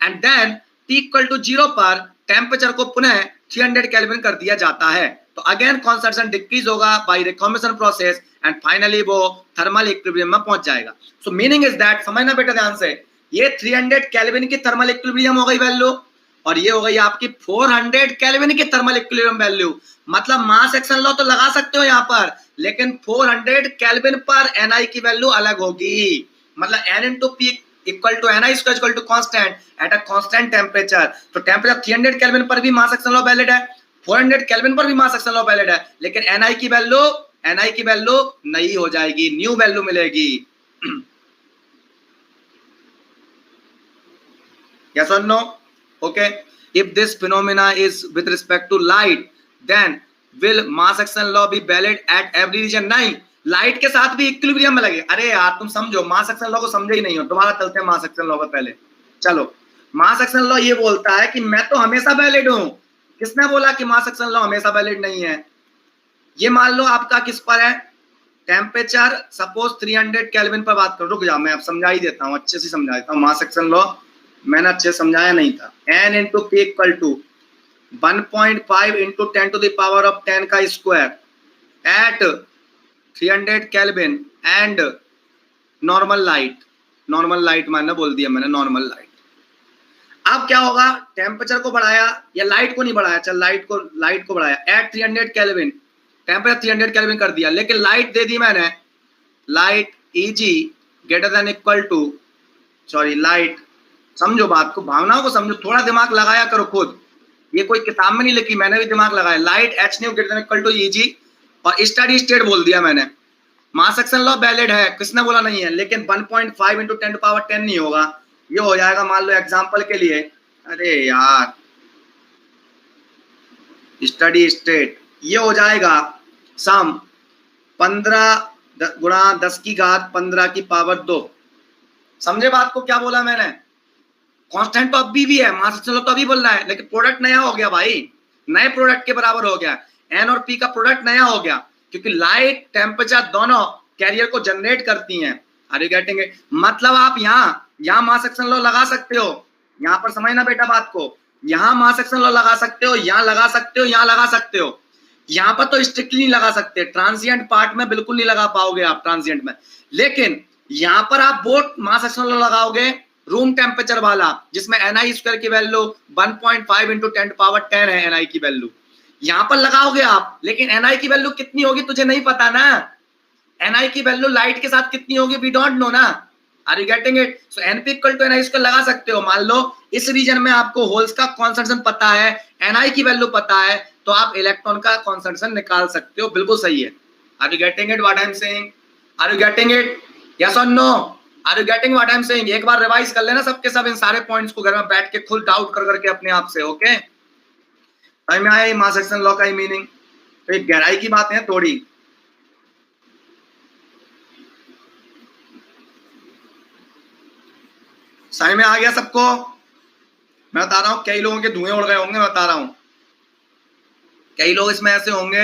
And then T equal to 0 पर टेम्परेचर को पुनः 300 केल्विन कर दिया जाता है, तो अगेन कॉन्सेंट्रेशन डिक्रीज होगा by recombination process and finally वो थर्मल इक्विलिब्रियम में पहुंच जाएगा। सो मीनिंग इज दैट, समझना बेटा ध्यान से, ये 300 केल्विन की थर्मल इक्विलिब्रियम हो गई वैल्यू और ये हो गई आपकी 400 केल्विन की थर्मल इक्विलिब्रियम वैल्यू। मतलब मास एक्शन लॉ तो लगा सकते हो यहाँ पर, लेकिन 400 केल्विन पर ni की वैल्यू अलग होगी। मतलब n into p equal to ni square equal to constant at a constant temperature. तो टेम्परेचर 300 केल्विन पर भी मास एक्शन लॉ वैलिड है, 400 केल्विन पर भी मास एक्शन लॉ वैलिड है, लेकिन ni की वैल्यू नई हो जाएगी, न्यू वैल्यू मिलेगी। Yes or no? Okay. If this phenomena is with respect to light, then will mass action law be valid at every region? नहीं, लाइट के साथ भी इक्विलिब्रियम में लगे। अरे यार तुम समझो, मास एक्शन लॉ को समझे ही नहीं हो, दोबारा चलते हैं मास एक्शन लॉ पर। पहले चलो मास एक्शन लॉ ये बोलता है कि मैं तो हमेशा वैलिड हूं। किसने बोला कि मास एक्शन लॉ हमेशा वैलिड नहीं है? ये मान लो आपका किस पर है, टेम्परेचर सपोज 300 केल्विन पर बात करो। रुक जा, मैं अब समझा ही देता हूँ, अच्छे से समझा देता हूँ। मास एक्शन लॉ मैंने अच्छे से समझाया नहीं था। n into P equal to 1.5 into 10 to the power of 10 का square at 300 kelvin and normal light. Normal light मैंने बोल दिया, मैंने नॉर्मल लाइट। अब क्या होगा, टेम्परेचर को बढ़ाया या लाइट को नहीं बढ़ाया, चल लाइट को बढ़ाया एट 300 केल्विन, टेम्परेचर 300 केल्विन कर दिया, लेकिन लाइट दे दी मैंने, light Eg greater than equal to, sorry light, समझो बात को, भावनाओं को समझो, थोड़ा दिमाग लगाया करो खुद, ये कोई किताब में नहीं लिखी, मैंने भी दिमाग लगाया। Light h nu greater than equal to Eg और स्टडी स्टेट बोल दिया मैंने। मास एक्शन लॉ वैलिड है, किसने बोला नहीं है, लेकिन 1.5 इंटू 10 पावर 10 नहीं होगा, ये हो जाएगा मान लो एग्जांपल के लिए, अरे यार स्टडी स्टेट, ये हो जाएगा सम 15 गुणा 10 की घात 15 की पावर 2। समझे बात को, क्या बोला मैंने? कांस्टेंट तो अभी भी है, मास एक्शन लॉ तो अभी बोलना है, लेकिन प्रोडक्ट नया हो गया भाई, नए प्रोडक्ट के बराबर हो गया, एन और पी का प्रोडक्ट नया हो गया, क्योंकि लाइट टेम्परेचर दोनों कैरियर को जनरेट करती हैं। Are you getting it? मतलब आप यहाँ मास एक्शन लॉ लगा सकते हो, यहाँ पर समझना बेटा बात को, यहाँ मास एक्शन लॉ लगा सकते हो, यहाँ लगा सकते हो, यहाँ लगा सकते हो, यहाँ पर तो स्ट्रिक्टली नहीं लगा सकते, ट्रांसिएंट पार्ट में बिल्कुल नहीं लगा पाओगे आप, ट्रांसिएंट में, लेकिन यहाँ पर आप बोथ मास एक्शन लॉ लगाओगे रूम टेम्परेचर वाला, जिसमें Ni स्क्वायर की वैल्यू 1.5 इंटू 10 पावर 10 है Ni की वैल्यू, यहां पर लगाओगे आप, लेकिन Ni की वैल्यू कितनी होगी तुझे नहीं पता ना, Ni की वैल्यू लाइट के साथ कितनी होगी वी डोंट नो ना। Are you getting it? So Np equal to Ni square लगा सकते हो। मान लो इस रीजन में आपको होल्स का कॉन्सेंट्रेशन पता है, Ni की वैल्यू पता है, तो आप इलेक्ट्रॉन का कॉन्सेंट्रेशन निकाल सकते हो, बिल्कुल सही है। Are you getting it what I am saying? Are you getting it? Yes और no? Are you getting what I am saying? एक बार रिवाइज कर लेना सबके सब इन सारे पॉइंट्स को घर में बैठ के खुद डाउट कर करके अपने आप से, ओके? समझ में आया मास एक्शन लॉ का ही मीनिंग? तो एक गहराई की बात है थोड़ी। समझ में आ गया सबको? मैं बता रहा हूं कई लोगों के धुएं उड़ गए होंगे, मैं बता रहा हूं कई लोग इसमें ऐसे होंगे,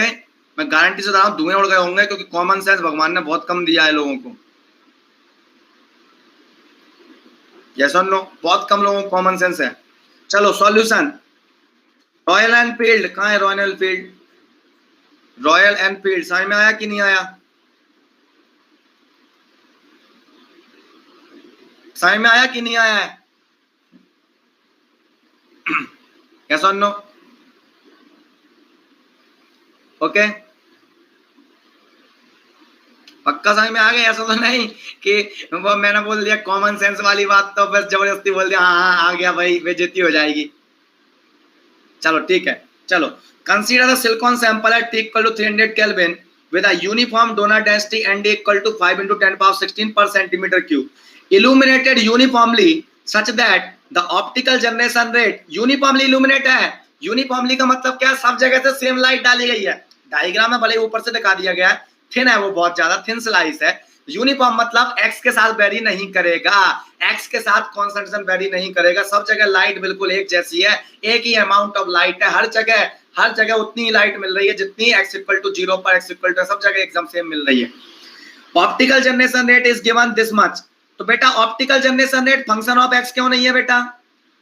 मैं गारंटी से बता रहा हूं धुएं उड़ गए होंगे, क्योंकि कॉमन सेंस भगवान ने बहुत कम दिया है लोगों को। यस और नो? बहुत कम लोगों को कॉमन सेंस है। चलो सॉल्यूशन, रॉयल एनफील्ड कहाँ है? रॉयल एनफील्ड, रॉयल एनफील्ड समझ में आया कि नहीं आया? समझ में आया कि नहीं आया है? यस और नो? ओके, पक्का समझ में आ गया? ऐसा तो नहीं कि वो मैंने बोल दिया कॉमन सेंस वाली बात तो बस जबरदस्ती बोल दिया हाँ हाँ आ गया भाई, बेइज्जती हो जाएगी। चलो ठीक है, चलो consider the silicon sample at T equal to 300 kelvin with a uniform donor density Nd equal to 5 into 10 power 16 per centimeter cube, illuminated uniformly such that the optical generation rate, uniformly illuminate है, uniformly का मतलब क्या? सब जगह से same light डाली गई है, डायग्राम में भले ऊपर से दिखा दिया गया है, थिन है वो, बहुत ज्यादा थिन स्लाइस है। यूनिफॉर्म मतलब एक्स के साथ वेरी नहीं करेगा, एक्स के साथ कॉन्सेंट्रेशन वेरी नहीं करेगा, सब जगह लाइट बिल्कुल एक जैसी है, एक ही अमाउंट ऑफ लाइट है, हर जगह उतनी ही लाइट मिल रही है जितनी x इक्वल टू 0 पर, x इक्वल टू, सब जगह एकदम सेम मिल रही है। Optical generation rate is given this much, तो बेटा optical generation rate function of x क्यों नहीं है बेटा?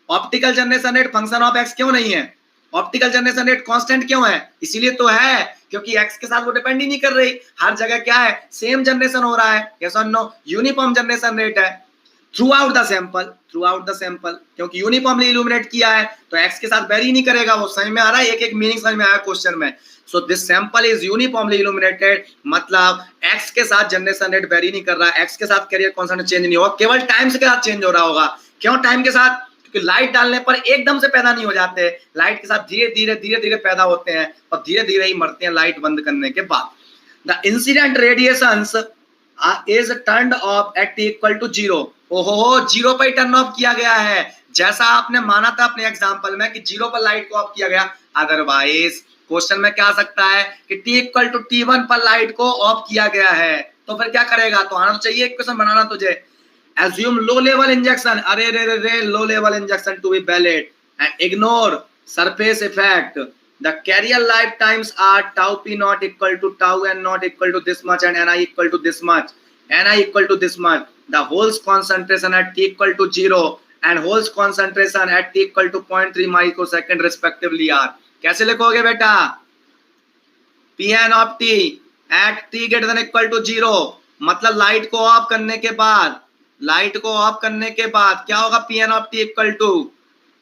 Optical generation rate function of x क्यों नहीं है? ऑप्टिकल जनरेशन रेट कांस्टेंट क्यों है? इसीलिए तो है क्योंकि x के साथ वो डिपेंड ही नहीं कर रही, हर जगह क्या है? सेम जनरेशन हो रहा है। यस और नो? यूनिफॉर्म जनरेशन रेट है थ्रू आउट द सैंपल, क्योंकि यूनिफॉर्मली इल्यूमिनेट किया है तो x के साथ वेरी नहीं करेगा। वो समझ में आ रहा है? एक एक मीनिंग समझ में आया क्वेश्चन में। So this sample is uniformly illuminated, मतलब x के साथ जनरेशन रेट वेरी नहीं कर रहा है, x के साथ कैरियर कॉन्सेंट्रेशन चेंज नहीं होगा, केवल टाइम के साथ चेंज हो रहा होगा। क्यों टाइम के साथ? क्योंकि लाइट डालने पर एकदम से पैदा नहीं हो जाते, लाइट के साथ धीरे धीरे पैदा होते हैं और धीरे धीरे ही मरते हैं लाइट बंद करने के बाद। The incident radiations is turned off at T equal to 0। ओहो, 0 पर टर्न ऑफ किया गया है, जैसा आपने माना था अपने एग्जांपल में कि 0 पर लाइट को ऑफ किया गया। अदरवाइज क्वेश्चन में क्या आ सकता है कि T इक्वल टू T1 पर लाइट को ऑफ किया गया है, तो फिर क्या करेगा? तो आना चाहिए क्वेश्चन बनाना तुझे। assume low level injection, अरे रे रे रे low level injection to be valid, and ignore surface effect. The carrier lifetimes are tau p not equal to tau n not equal to this much and ni equal to this much, ni equal to this much. The Hole's concentration at t equal to 0 and Hole's concentration at t equal to 0.3 microsecond respectively are. कैसे लिखोगे बेटा? Pn of t at t greater than equal to 0, मतलब light को off करने के बाद, light को off करने के बाद क्या होगा? Pn of t equal to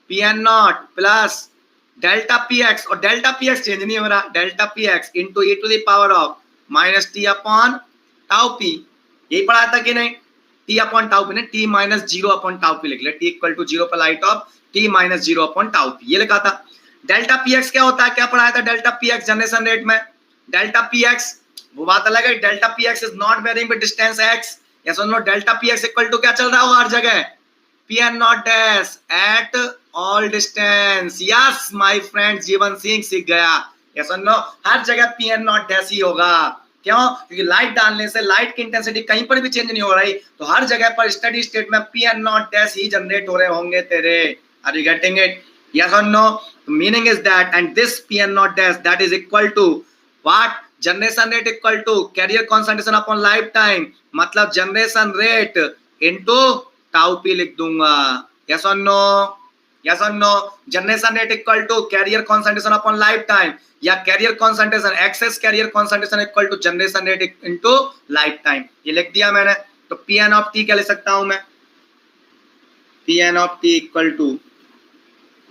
Pn not plus delta px, और डेल्टा px चेंज नहीं हो रहा, delta px into e to the power of minus T upon tau P. यही पढ़ा था कि नहीं? टी अपॉन टाउ पी ने T minus 0 upon tau P लिख लिया. टी इक्वल टू 0 पर light off T minus 0 upon tau P, ये लिखा था. डेल्टा px क्या होता है? क्या पढ़ाया था डेल्टा px जनरेशन रेट में? डेल्टा px वो बात अलग है. Delta px is not varying with distance x. Yes और no? Delta px equal to क्या चल रहा होगा हर जगह? Pn not dash at all distance. Yes my friend, Jeevan Singh सीख गया. यस और नो? हर जगह Pn नॉट डैश ही होगा. क्यों? क्योंकि लाइट डालने से लाइट की इंटेंसिटी कहीं पर भी चेंज नहीं हो रही, तो हर जगह पर स्टडी स्टेट में Pn नॉट डैश ही जनरेट हो रहे होंगे तेरे. Are you getting it? Yes और no? Meaning is that, and this Pn not dash that is equal to what? Generation rate equal to carrier concentration upon life time, मतलब generation rate into tau P लिख दूंगा. Yes और no? Yes और no? Generation rate equal to carrier concentration upon life time, या career concentration excess carrier concentration equal to generation rate into life time. ये लिख दिया मैंने. तो Pn ऑफ t क्या लिख सकता हूं मैं? Pn of t equal to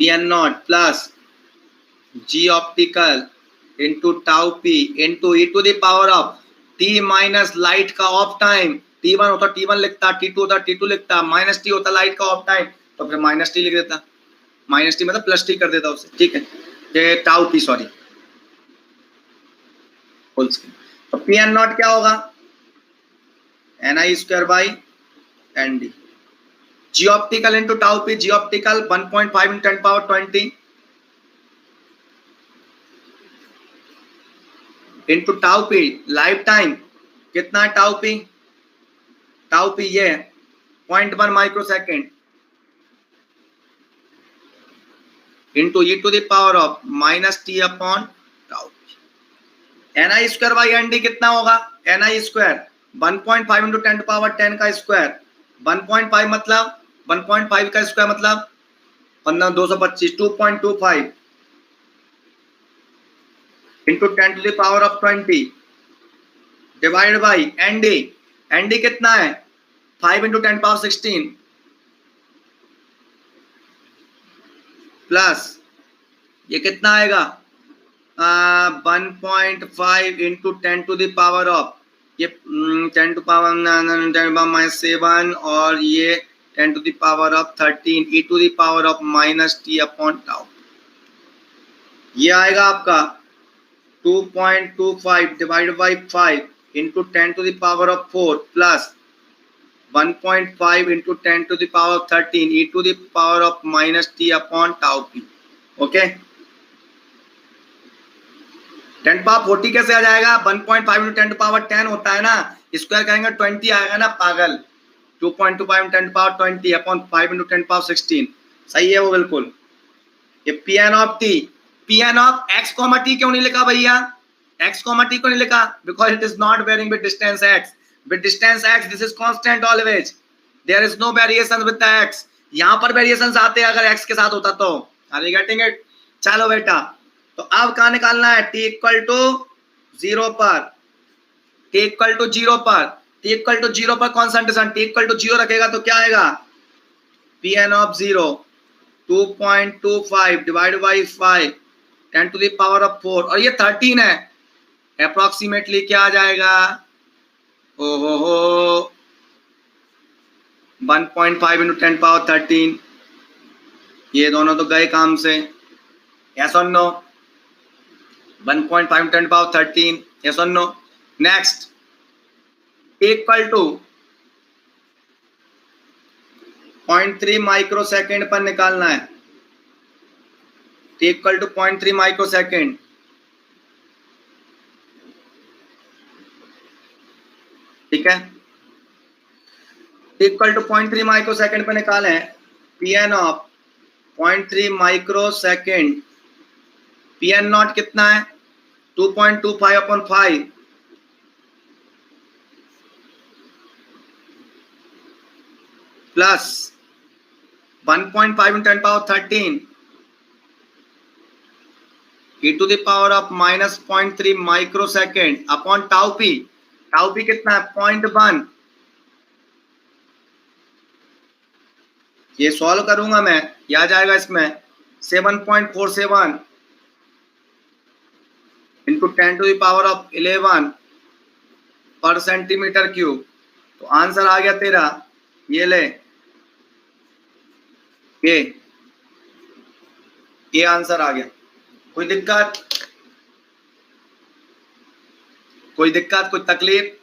Pn not plus g optical into tau P into e to the power of t minus light का ऑफ टाइम. t1 होता t1 लिखता, t2 होता t2 लिखता, माइनस t होता लाइट का off time, तो फिर minus t लिख देता. माइनस t मतलब प्लस t कर देता उसे. ठीक है, ये tau p sorry whole square. तो Pn नॉट क्या होगा? ni square by N D. g optical into tau p, g optical 1.5 into 10 power 20 into tau P life time. कितना है टाउ पी? टाउ पी ये 0.1 microsecond into e to the power of minus T upon tau. ni square by N D कितना होगा? ni square 1.5 into 10 power 10 का square. 1.5 मतलब 1.5 का square मतलब 225, 2.25 into 10 to the power of 20 divide by N D. N D कितना है? 5 into 10 power 16 plus ये कितना आएगा? 1.5 into 10 to the power of ये 10 टू पावर 7 और ये 10 to the power of 13 e to the power of minus T upon tau. ये आएगा आपका 2.25 divided by 5 into 10 to the power of 4 plus 1.5 into 10 to the power of 13 e to the power of minus t upon tau p. Okay, 10 power 40 कैसे आ जाएगा? 1.5 into 10 to power 10 होता है ना, square करेंगे 20 आएगा ना पागल. 2.25 into 10 to power 20 upon 5 into 10 power 16. सही है वो बिल्कुल. ये Pn of t. Pn of x, t क्यों नहीं लिखा भैया? x, t क्यों नहीं लिखा? Because it is not varying with distance x. With distance x, this is constant always. There is no variation with the x. यहाँ पर variations आते हैं अगर x के साथ होता तो. Are you getting it? चलो बेटा, तो अब कहाँ निकालना है? t इक्वल टू 0 पर, t इक्वल टू 0 पर, t इक्वल टू 0 पर कॉन्सेंट्रेशन t इक्वल टू 0 रखेगा तो क्या आएगा? Pn of 0 2.25 divide by 5 10 to the power of 4 और ये 13 है. अप्रोक्सीमेटली क्या आ जाएगा? ओहो 1.5 इंटू 10 पावर 13. ये दोनों तो गए काम से. यस और नो? 1.5 into 10 power 13. यस और no? Next equal to 0.3 microsecond पर निकालना है. t equal to 0.3 microsecond. ठीक है, इक्वल टू 0.3 माइक्रो सेकेंड पे निकालें Pn of 0.3 micro second, Pn naught कितना है 2.25 upon 5 plus 1.5 × 10⁻13 e to the power of minus 0.3 micro second upon tau P कितना है 0.1। ये सॉल्व करूंगा मैं, क्या आ जाएगा इसमें 7.47 इंटू 10⁻11 पर सेंटीमीटर क्यूब। तो आंसर आ गया तेरा, ये ले ये आंसर आ गया। कोई दिक्कत, कोई तकलीफ?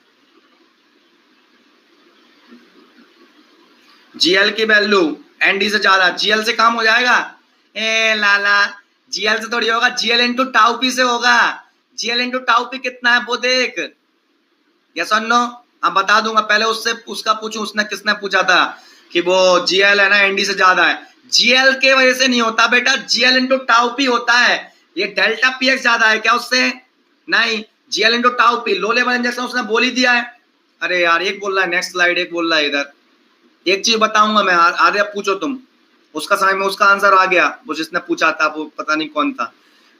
जीएल की वैल्यू एनडी से ज्यादा, जीएल से कम हो जाएगा। ए लाला, जीएल से थोड़ी होगा, जीएल इंटू टाउ पी से होगा। जीएल इंटू टाउ पी कितना है वो देख। यस और नो? हम बता दूंगा, पहले उससे उसका पूछूं, उसने किसने पूछा था कि वो जीएल है ना एनडी से ज्यादा है। जीएल के वजह से नहीं होता बेटा, जीएल इंटू टाउ पी होता है। ये डेल्टा पी एक्स ज्यादा है क्या उससे? नहीं, GL into tau P low level injection उसने बोल ही दिया है। अरे यार, एक बोल रहा है नेक्स्ट स्लाइड, एक बोल रहा है इधर। एक चीज बताऊंगा मैं, आर्या पूछो तुम। उसका समय में उसका आंसर आ गया, वो जिसने पूछा था वो पता नहीं कौन था।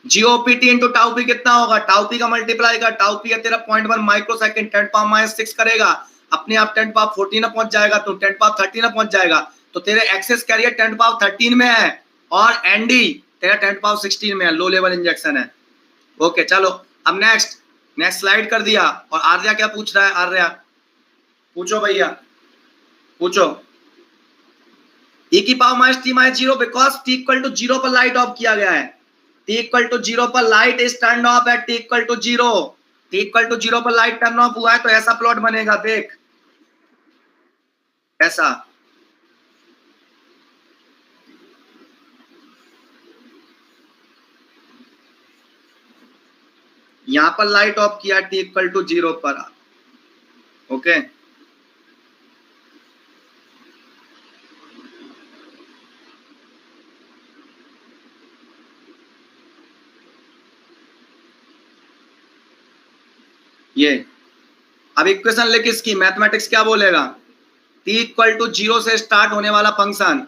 जीओपीटी इंटू टाउ पी कितना होगा? टाउ पी का मल्टीप्लाई का, टाउ पी है तेरा 0.1 माइक्रो सेकेंड, 10⁻⁻6 करेगा, अपने आप 10⁻14 पहुंच जाएगा, तो 10⁻13 पहुंच जाएगा। तो तेरे एक्सेस कैरियर 10⁻13 में है और एनडी तेरा 10⁻16 में है, लो लेवल इंजेक्शन है। ओके चलो, अब नेक्स्ट स्लाइड कर दिया। और आर्या क्या पूछ रहा है? आर्या पूछो भैया, पूछो। e की power minus T minus 0 because t equal to 0 पर लाइट ऑफ किया गया है। t इक्वल टू 0 पर light is turn off at t equal to 0। t equal to 0 पर लाइट टर्न ऑफ हुआ है, तो ऐसा प्लॉट बनेगा, देख ऐसा। यहां पर लाइट ऑफ किया t इक्वल टू 0 पर। ओके ये अब इक्वेशन लिख इसकी, मैथमेटिक्स क्या बोलेगा? t इक्वल टू 0 से स्टार्ट होने वाला function,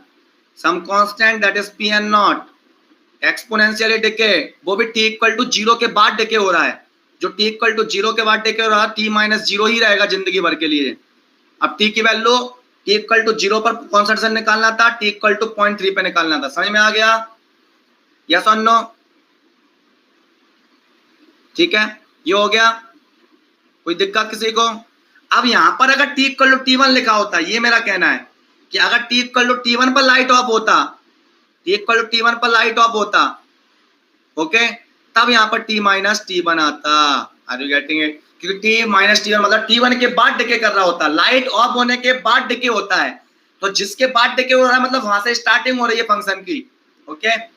some constant that is P N naught, exponentially decay, वो भी t इक्वल टू 0 के बाद डिके हो रहा है। जो t इक्वल टू 0 के बाद डिके हो रहा है, t माइनस 0 ही रहेगा जिंदगी भर के लिए। अब t की वैल्यू t इक्वल टू 0 पर कॉन्स्टेंट निकालना था, t इक्वल टू 0.3 पे निकालना था। समझ में आ गया? यस और नो? ठीक है, ये हो गया। कोई दिक्कत किसी को? अब यहां पर अगर t इक्वल टू T1 लिखा होता, ये मेरा कहना है कि अगर t इक्वल टू T1 पर लाइट ऑफ होता, t इक्वल टू T1 पर लाइट ऑफ होता, ओके, तब यहां पर t माइनस T1 आता। Are you getting it? क्योंकि t माइनस T1 मतलब T1 के बाद डिके कर रहा होता, लाइट ऑफ होने के बाद डिके होता है। तो जिसके बाद डिके हो रहा है मतलब वहां से स्टार्टिंग हो रही है फंक्शन की। ओके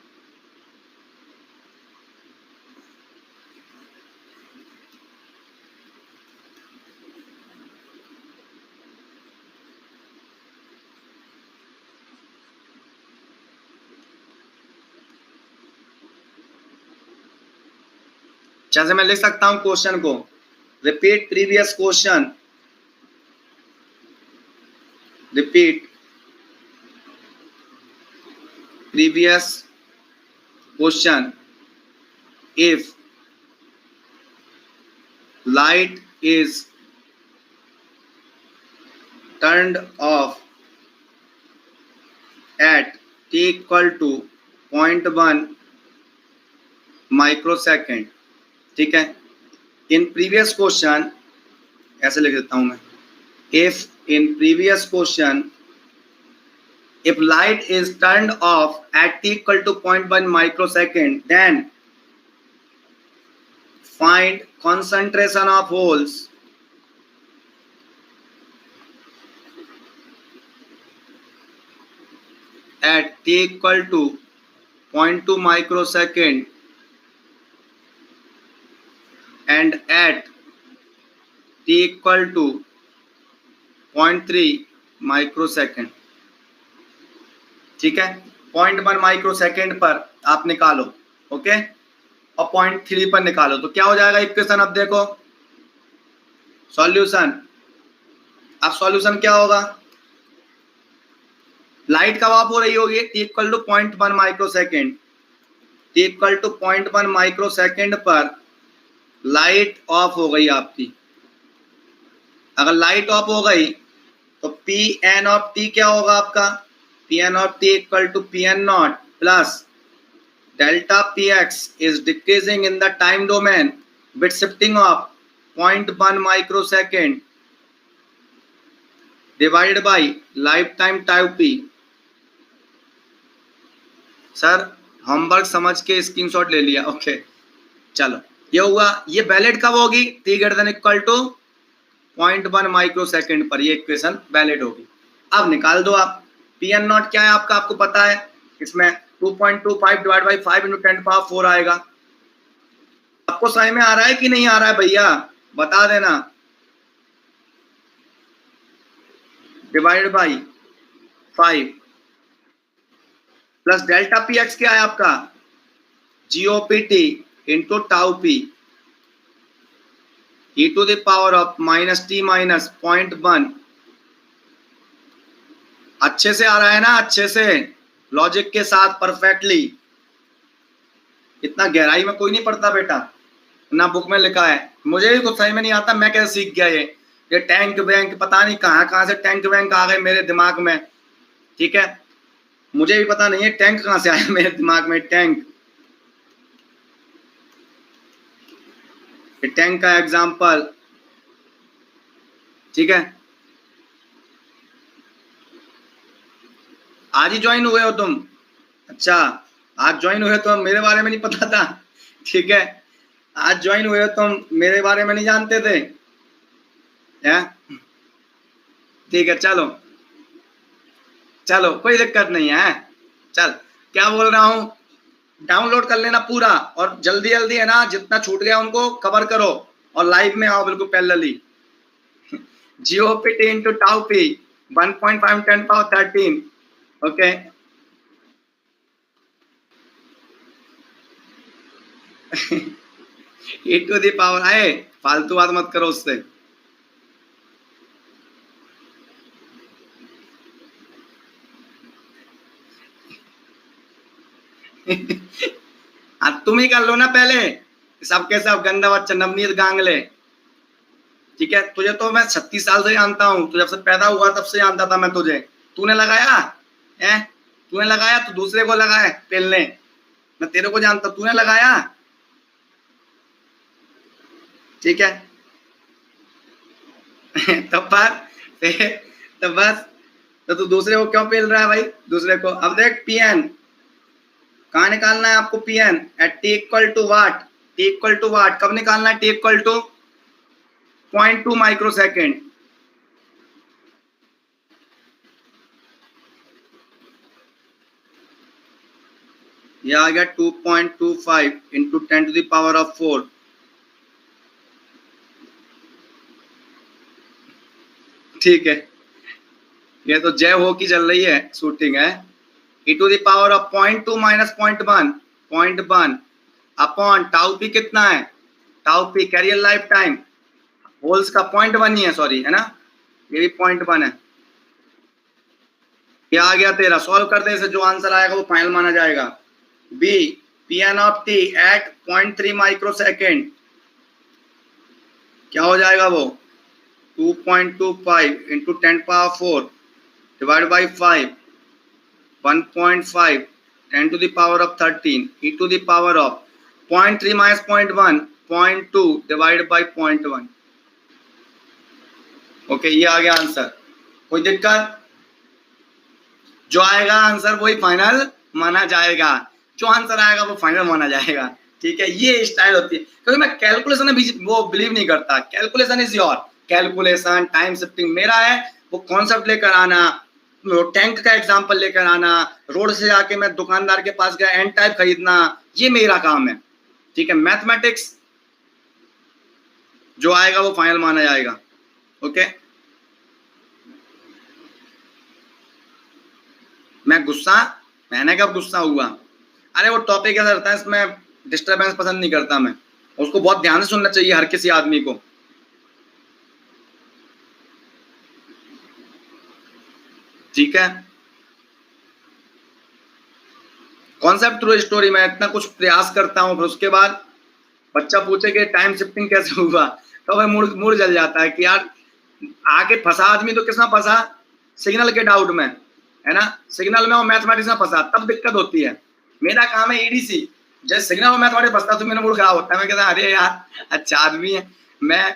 जैसे मैं लिख सकता हूं क्वेश्चन को, repeat previous question, repeat previous question if light is turned off at t equal to 0.1 microsecond. ठीक है, इन प्रीवियस क्वेश्चन ऐसे लिख देता हूं मैं, if in previous question if light is turned off at t equal to 0.1 microsecond, then find concentration of holes at t equal to 0.2 microsecond and at t equal to 0.3 micro second, ठीक है, 0.1 micro second पर आप निकालो, okay, और 0.3 पर निकालो तो क्या हो जाएगा इक्वेशन। अब देखो सॉल्यूशन, अब सॉल्यूशन क्या होगा, लाइट कब ऑफ हो रही होगी, T equal to 0.1 micro second, T equal to 0.1 micro second पर लाइट ऑफ हो गई आपकी। अगर लाइट ऑफ हो गई तो पी एन ऑफ टी क्या होगा आपका, P N of T equal to P N not plus delta P X is decreasing in the time domain with shifting of 0.1 micro second divided by life time time P. Sir homework समझ के screenshot ले लिया, okay चलो ये हुआ। ये valid कब होगी, T greater than equal to 0.1 micro second पर ये इक्वेशन वैलिड होगी। अब निकाल दो आप, पी एन नॉट क्या है आपका, आपको पता है, इसमें 2.25 डिवाइड बाई 5 इंटू 10⁴ आएगा। आपको समझ में आ रहा है कि नहीं आ रहा है भैया, बता देना। Divide by 5 plus delta P X क्या है आपका, GOPT into tau P e to the power of minus T minus 0.1। अच्छे से आ रहा है ना, अच्छे से लॉजिक के साथ परफेक्टली, इतना गहराई में कोई नहीं पढ़ता बेटा, ना बुक में लिखा है। मुझे भी कुछ समझ में नहीं आता, मैं कैसे सीख गया ये टैंक बैंक, पता नहीं कहाँ से टैंक बैंक आ गए मेरे दिमाग में, ठीक है, मुझे भी पता नहीं है टैंक कहाँ से आया मेरे दिमाग में। टैंक का एग्जांपल, ठीक है, आज ही ज्वाइन हुए हो तुम, अच्छा आज ज्वाइन हुए तो मेरे बारे में नहीं पता था, ठीक है, आज ज्वाइन हुए हो तुम, मेरे बारे में नहीं जानते थे, ठीक है, चलो चलो कोई दिक्कत नहीं है। चल क्या बोल रहा हूं, डाउनलोड कर लेना पूरा और जल्दी जल्दी है ना, जितना छूट गया उनको कवर करो और लाइव में आओ बिल्कुल parallelly. GOPT into tau P 1.5 10⁻13, okay e to the power आए, फालतू बात मत करो उससे। तुम ही कर लो ना पहले, सबके सब गंदा बच्चा नवनीत गांगले, ठीक है, तुझे तो मैं 36 साल से जानता हूँ, तू जब से पैदा हुआ तब से जानता था मैं तुझे, तूने लगाया है, तूने लगाया तो दूसरे को लगाया पेलने, मैं तेरे को जानता, तूने लगाया, ठीक है। तो बस तो तू दूसरे को क्यों पेल रहा है भाई, दूसरे को। अब देख पीएन कहाँ निकालना है आपको, PN at T equal to what, T equal to what कब निकालना है, T equal to 0.2 micro second, ये आ गया 2.25 into 10 to the power of 4, ठीक है, ये तो जय हो की चल रही है शूटिंग है। e to the power of 0.2 minus 0.1 upon tau P कितना है, tau P carrier life time, holes का 0.1 ही है, सॉरी है ना, ये भी 0.1 है। ये आ गया तेरा, सॉल्व कर दे इसे, जो आंसर आएगा वो फाइनल माना जाएगा। B P N of T at 0.3 micro second क्या हो जाएगा वो, 2.25 into 10⁴ divide by 5 1.5 10 to the power of 13 e to the power of 0.3 minus 0.1 0.2 divide by 0.1, okay ये आ गया आंसर। कोई दिक्कत, जो आएगा आंसर वही फाइनल माना जाएगा, जो आंसर आएगा वो फाइनल माना जाएगा, ठीक है, ये स्टाइल होती है। क्योंकि मैं कैलकुलेशन में वो बिलीव नहीं करता, calculation is your, calculation time shifting मेरा है, वो कॉन्सेप्ट लेकर आना, टैंक का एग्जांपल लेकर आना, रोड से जाके मैं दुकानदार के पास गया एन टाइप खरीदना, ये मेरा काम है, ठीक है, मैथमेटिक्स जो आएगा वो फाइनल माना जाएगा, ओके। मैं गुस्सा, मैंने कब गुस्सा हुआ? अरे वो टॉपिक ऐसा रहता है, इसमें डिस्टर्बेंस पसंद नहीं करता मैं, उसको बहुत ध्यान से सुनना चाहिए हर किसी आदमी को। ठीक है, कॉन्सेप्ट थ्रू स्टोरी में इतना कुछ प्रयास करता हूँ, फिर उसके बाद बच्चा पूछे कि टाइम शिफ्टिंग कैसे हुआ, तो भाई मूड जल जाता है कि यार आके फंसा आदमी तो किसमें फंसा? सिग्नल के डाउट में, है ना, सिग्नल में और मैथमेटिक्स में फंसा, तब दिक्कत होती है। मेरा काम है ईडीसी, जैसे सिग्नल और मैथमेटिक्स फंसता तो मेरा मूड खराब होता है, मैं कहता अरे यार अच्छा आदमी है मैं।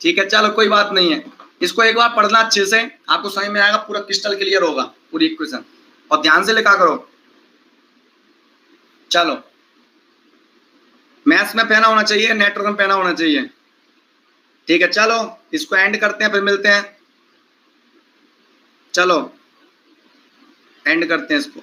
ठीक है चलो कोई बात नहीं है, इसको एक बार पढ़ना अच्छे से, आपको समझ में आएगा, पूरा क्रिस्टल क्लियर होगा पूरी इक्वेशन, और ध्यान से लिखा करो। चलो, मैथ्स में पहना होना चाहिए, नेटवर्क में पहना होना चाहिए। ठीक है चलो, इसको एंड करते हैं, फिर मिलते हैं। चलो एंड करते हैं इसको।